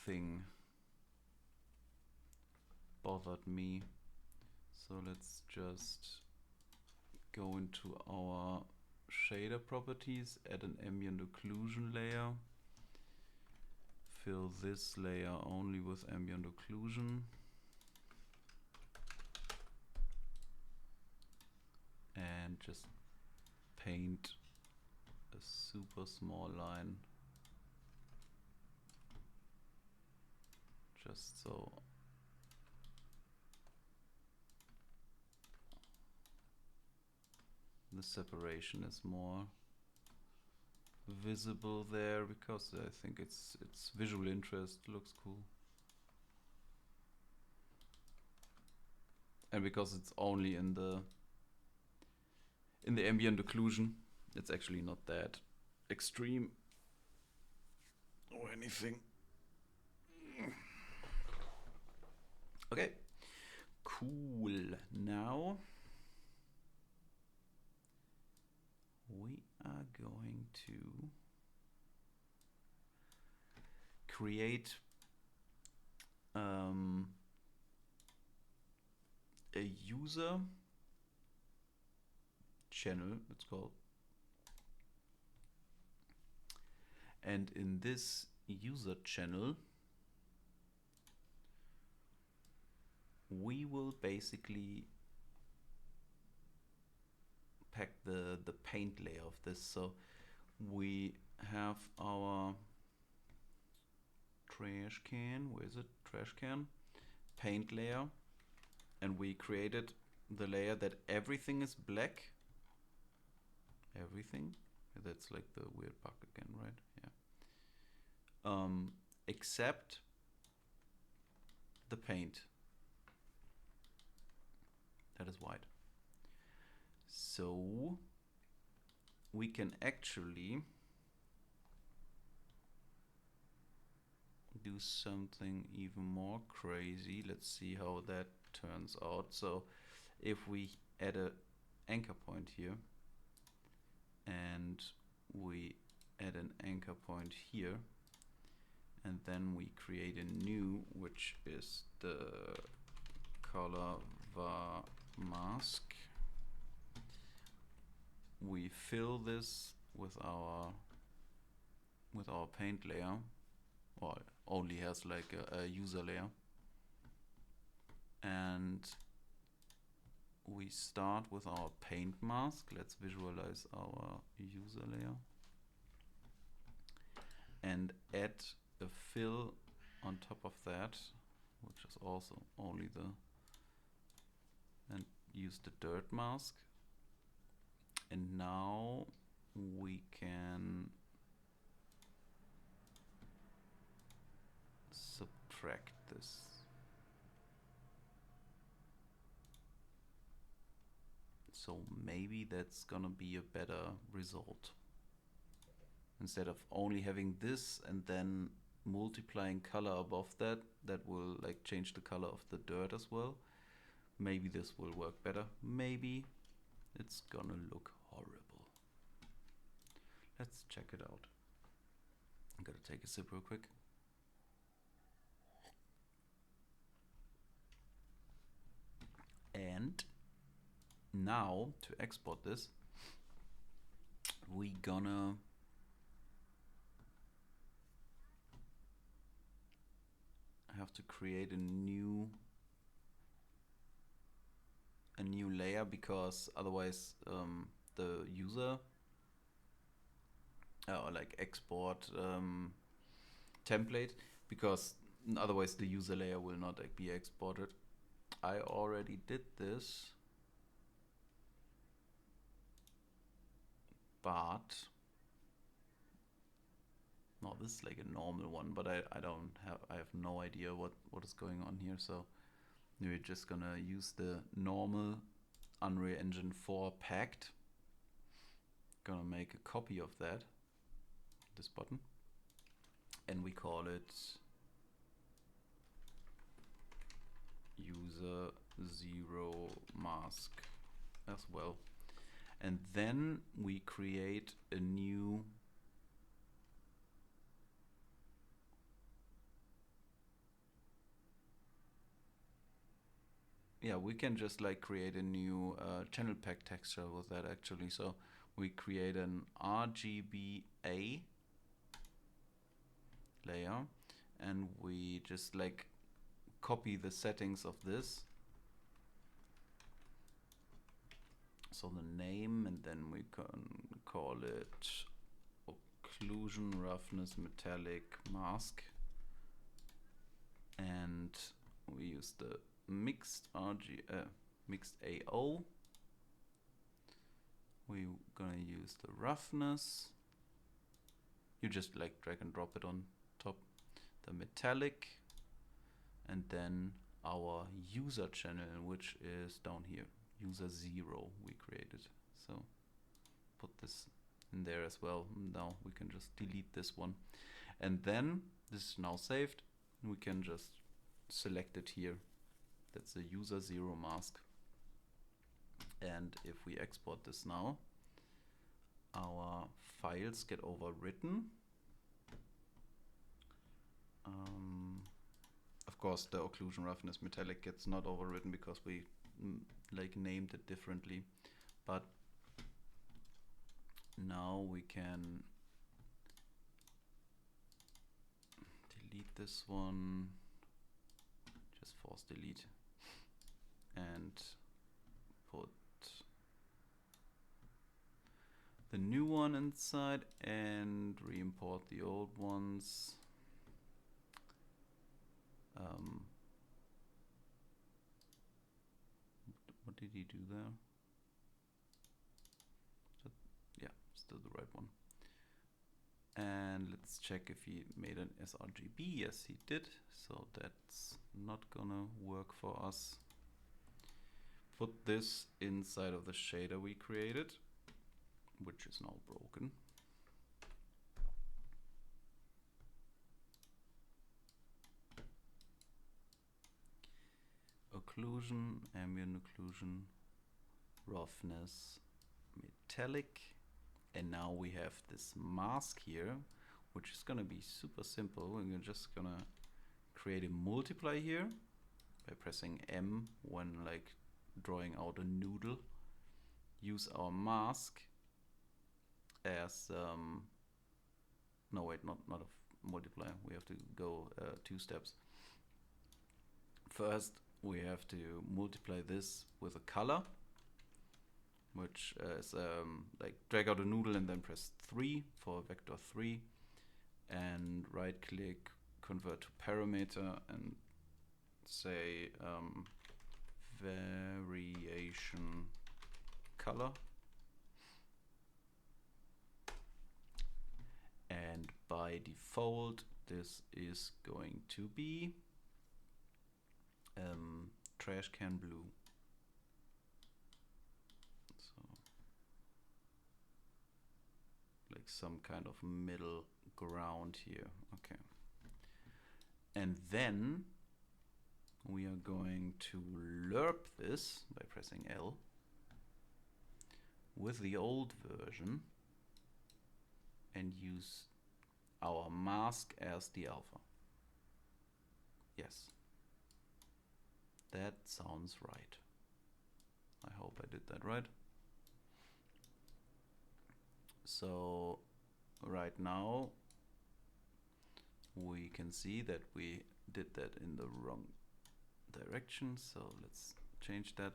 thing bothered me, so let's just go into our shader properties, add an ambient occlusion layer, fill this layer only with ambient occlusion, and just paint a super small line, just so the separation is more visible there, because I think it's visual interest, looks cool. And because it's only in the ambient occlusion, it's actually not that extreme or anything. Okay, cool. Now we are going to create a user channel, it's called. And in this user channel, we will basically pack the paint layer of this. So we have our trash can, where is it? Trash can, paint layer, and we created the layer that everything is black. Everything. That's like the weird bug again, right? Yeah. Except the paint. That is white. So we can actually do something even more crazy. Let's see how that turns out. So if we add an anchor point here, and we add an anchor point here, and then we create a new, which is the color var mask. We fill this with our paint layer, or only has like a user layer, and we start with our paint mask. Let's visualize our user layer and add a fill on top of that, which is also only and use the dirt mask. And now we can subtract this. So maybe that's gonna be a better result. Instead of only having this and then multiplying color above that, that will like change the color of the dirt as well. Maybe this will work better. Maybe it's gonna look horrible. Let's check it out. I'm gonna take a sip real quick. And now to export this, we gonna have to create a new layer, because otherwise the user or like export template, because otherwise the user layer will not like be exported. I already did this, but no, this is like a normal one, but I have no idea what is going on here. So we're just gonna use the normal Unreal Engine 4 packed. Gonna make a copy of that, this button, and we call it user 0 mask as well. And then we create a new we can just like create a new channel pack texture with that actually. So we create an RGBA layer and we just like copy the settings of this. So the name, and then we can call it occlusion roughness metallic mask, and we use the mixed mixed AO. We're gonna use the roughness. You just like drag and drop it on top. The metallic, and then our user channel, which is down here, user 0 we created. So put this in there as well. Now we can just delete this one. And then this is now saved. We can just select it here. That's the user 0 mask. And if we export this now, our files get overwritten. Of course, the occlusion roughness metallic gets not overwritten because we like named it differently. But now we can delete this one, just force delete, and put the new one inside and re-import the old ones. What did he do there? Yeah, still the right one. And let's check if he made an sRGB. Yes, he did. So that's not gonna work for us. Put this inside of the shader we created, which is now broken. Occlusion, ambient occlusion, roughness, metallic. And now we have this mask here, which is gonna be super simple. We're just gonna create a multiply here by pressing M when like drawing out a noodle. Use our mask as no wait, not a multiply. We have to go 2 steps. First, we have to multiply this with a color, which is like drag out a noodle and then press 3 for vector 3, and right click, convert to parameter, and say variation color. And by default, this is going to be trash can blue. So like some kind of middle ground here. Okay. And then we are going to lerp this by pressing L with the old version and use our mask as the alpha. Yes. That sounds right. I hope I did that right. So right now we can see that we did that in the wrong direction. So let's change that.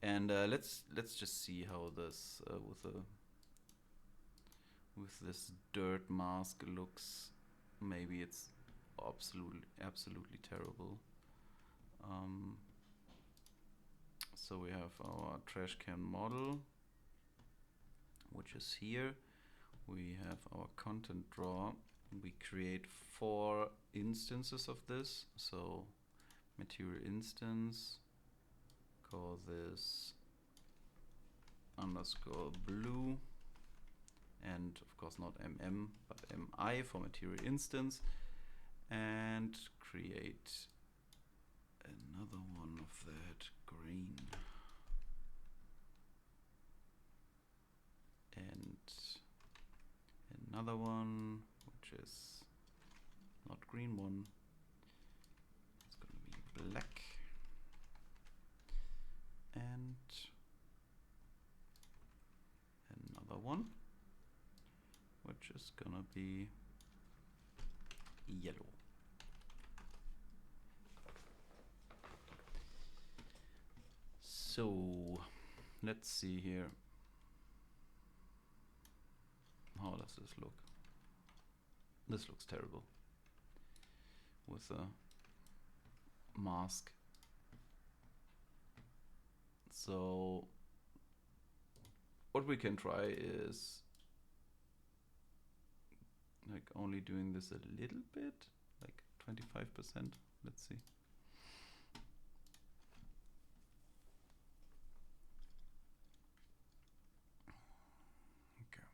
And let's just see how this with this dirt mask looks. Maybe it's absolutely terrible. So we have our trash can model, which is here. We have our content drawer. We create 4 instances of this. So material instance, call this underscore blue, and of course not mm but mi for material instance, and create another one of that green. another one, which is not green one. It's gonna be black. And another one, which is gonna be yellow. So let's see here. How does this look? This looks terrible with a mask. So what we can try is like only doing this a little bit, like 25%. Let's see. Okay.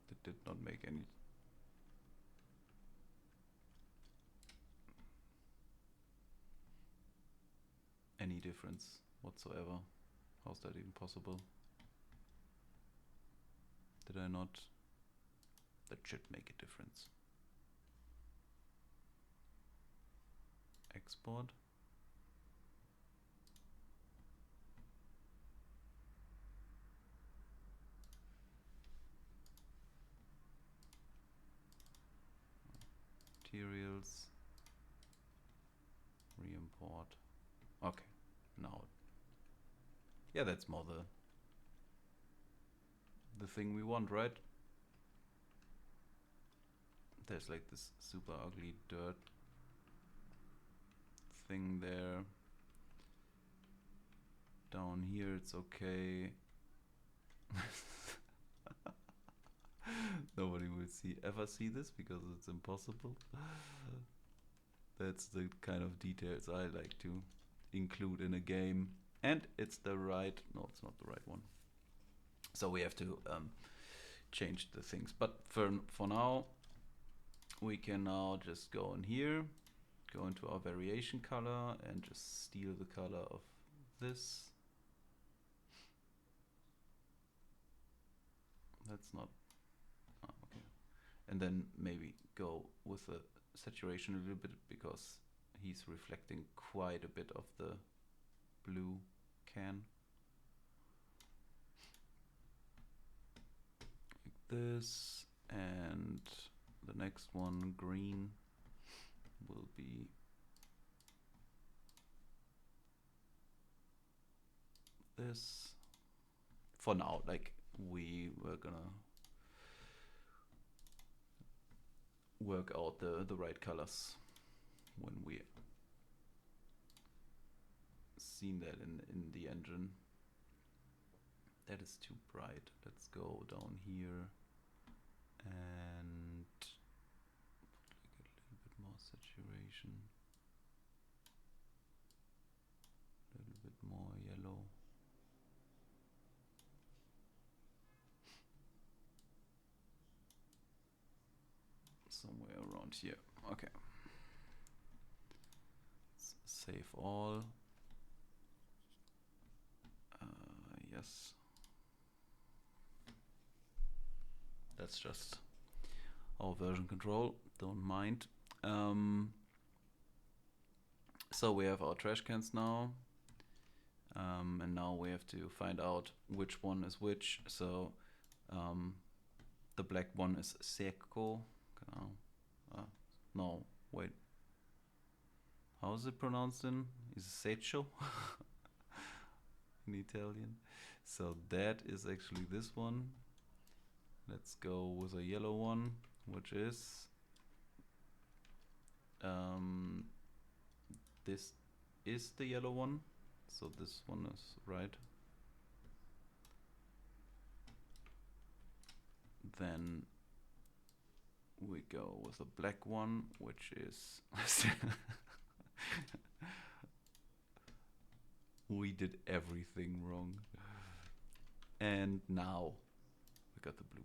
That did not make any difference whatsoever. How's that even possible? Did I not? That should make a difference. Export. Materials. Re-import. Okay, now. Yeah, that's more the thing we want, right? There's like this super ugly dirt thing there. Down here it's okay. Nobody will ever see this because it's impossible. That's the kind of details I like to include in a game. And it's the right, no, it's not the right one. So we have to change the things. But for now, we can now just go in here, go into our variation color and just steal the color of this. That's not, oh, okay. And then maybe go with the saturation a little bit because he's reflecting quite a bit of the blue can. Like this, and the next one, green, will be this. For now, like we were gonna work out the right colors when we seen that in the engine. That is too bright. Let's go down here and put like a little bit more saturation, a little bit more yellow. Somewhere around here. Okay. Let's save all. Yes. That's just our version control. Don't mind. So we have our trash cans now. And now we have to find out which one is which. So the black one is secco. No, wait. How is it pronounced in? Is it secco? In Italian. So that is actually this one. Let's go with a yellow one, which is this is the yellow one. So this one is right. Then we go with a black one, which is we did everything wrong. And now we got the blue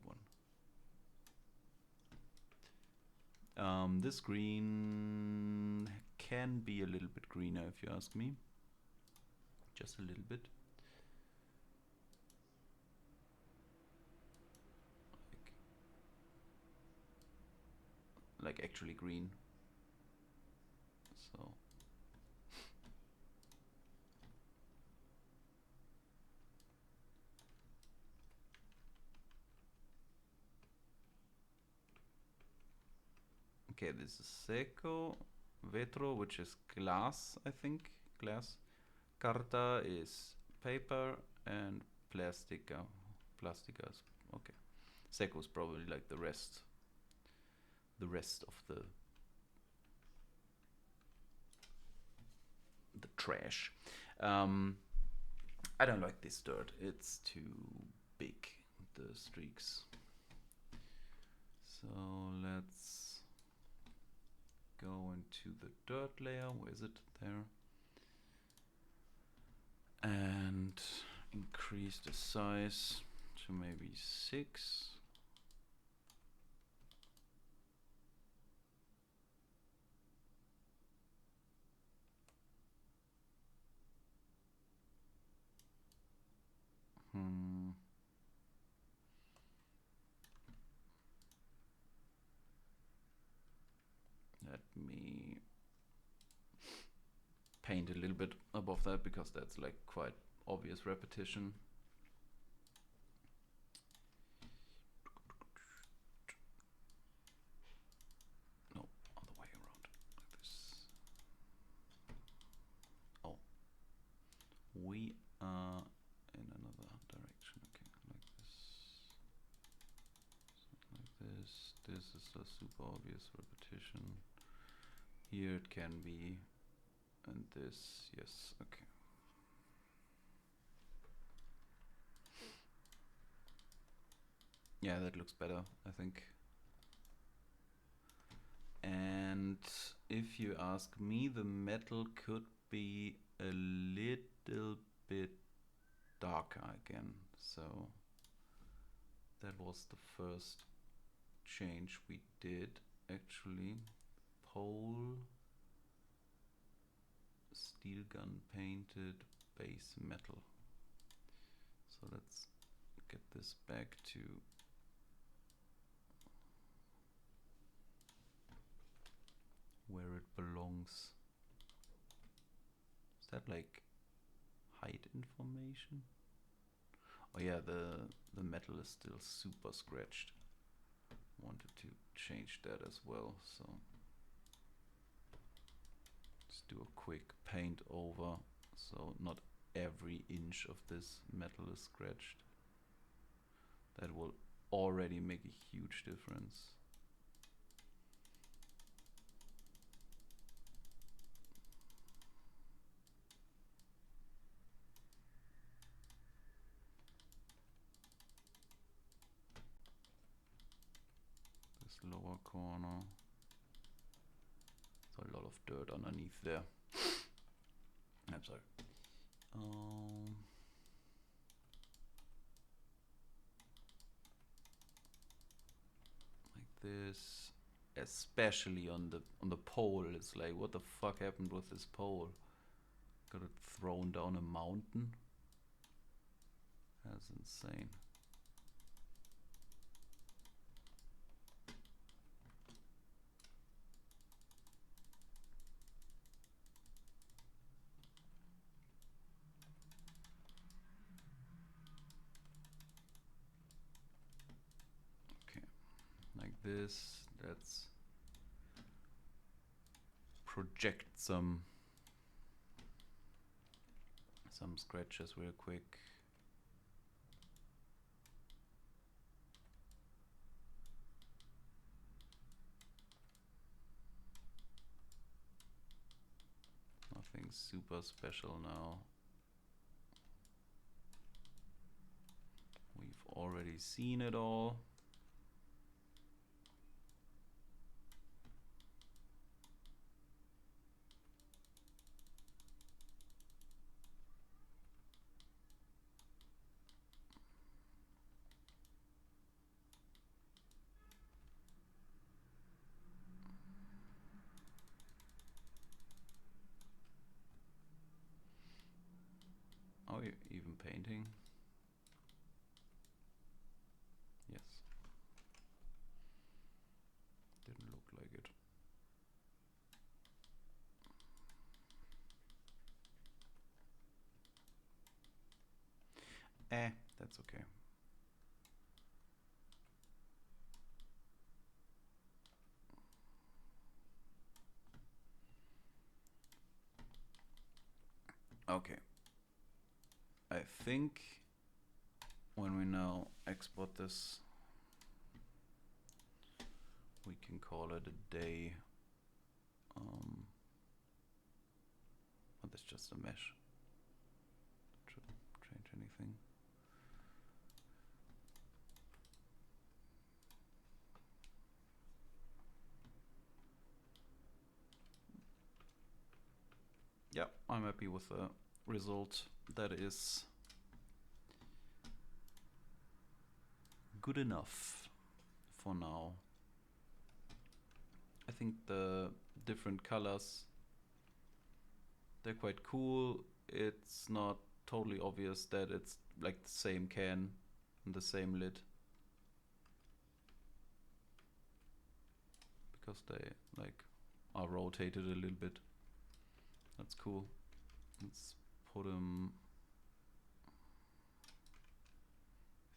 one. This green can be a little bit greener if you ask me. Just a little bit. Like actually green. So okay, this is seco. Vetro, which is glass, I think. Glass. Carta is paper, and plastica. Plastica is okay. Seco is probably like the rest. The rest of the trash. I don't like this dirt. It's too big, the streaks. So let's go into the dirt layer. Where is it? There. And increase the size to maybe 6. Let me paint a little bit above that because that's like quite obvious repetition. No, other way around, like this. Oh, we are in another direction. Okay, like this. Like this. This is a super obvious repetition. Here it can be, and this, yes, okay. Yeah, that looks better, I think. And if you ask me, the metal could be a little bit darker again. So that was the first change we did, actually. Pole, steel gun painted, base metal. So let's get this back to where it belongs. Is that like height information? Oh yeah, the metal is still super scratched. Wanted to change that as well, so let's do a quick paint over so not every inch of this metal is scratched. That will already make a huge difference. This lower corner. There's a lot of dirt underneath there. I'm sorry. Like this, especially on the pole. It's like, what the fuck happened with this pole? Got it thrown down a mountain? That's insane. Like this, let's project some scratches real quick. Nothing super special now. We've already seen it all. we even painting? Yes. Didn't look like it. That's okay. Okay. I think when we now export this, we can call it a day. But it's just a mesh. Shouldn't change anything. Yeah, I'm happy with the result. That is good enough for now. I think the different colors, they're quite cool. It's not totally obvious that it's like the same can and the same lid, because they like are rotated a little bit. That's cool. Let's put them,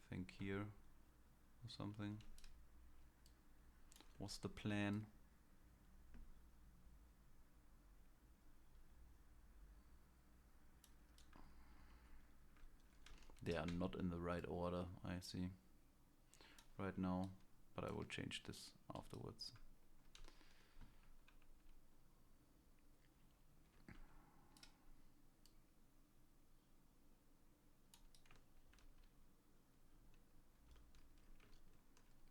I think, here or something. What's the plan? They are not in the right order, I see, right now, but I will change this afterwards.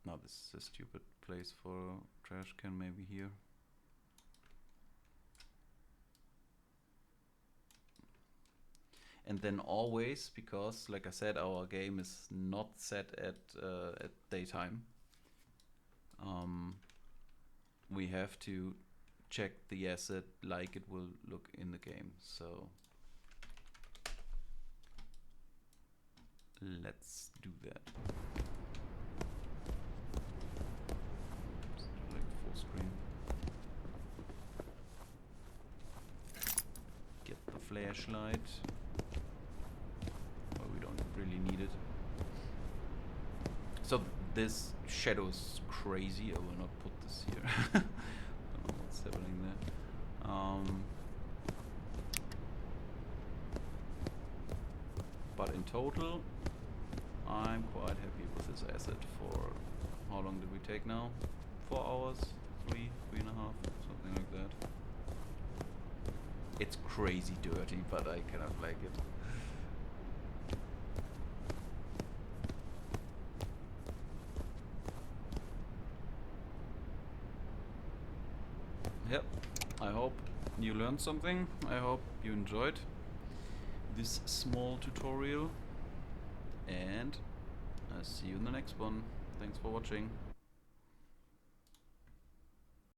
Now this is a stupid place for a trash can, maybe here. And then always, because like I said, our game is not set at daytime, we have to check the asset like it will look in the game. So let's do that. Like full screen. Get the flashlight. Well, we don't really need it. So this shadow is crazy. I will not put this here. I don't know what's happening there. But in total, I'm quite happy with this asset. For how long did we take now? 4 hours? 3.5, something like that. It's crazy dirty, but I kind of like it. Yep, I hope you learned something. I hope you enjoyed this small tutorial, and I'll see you in the next one. Thanks for watching.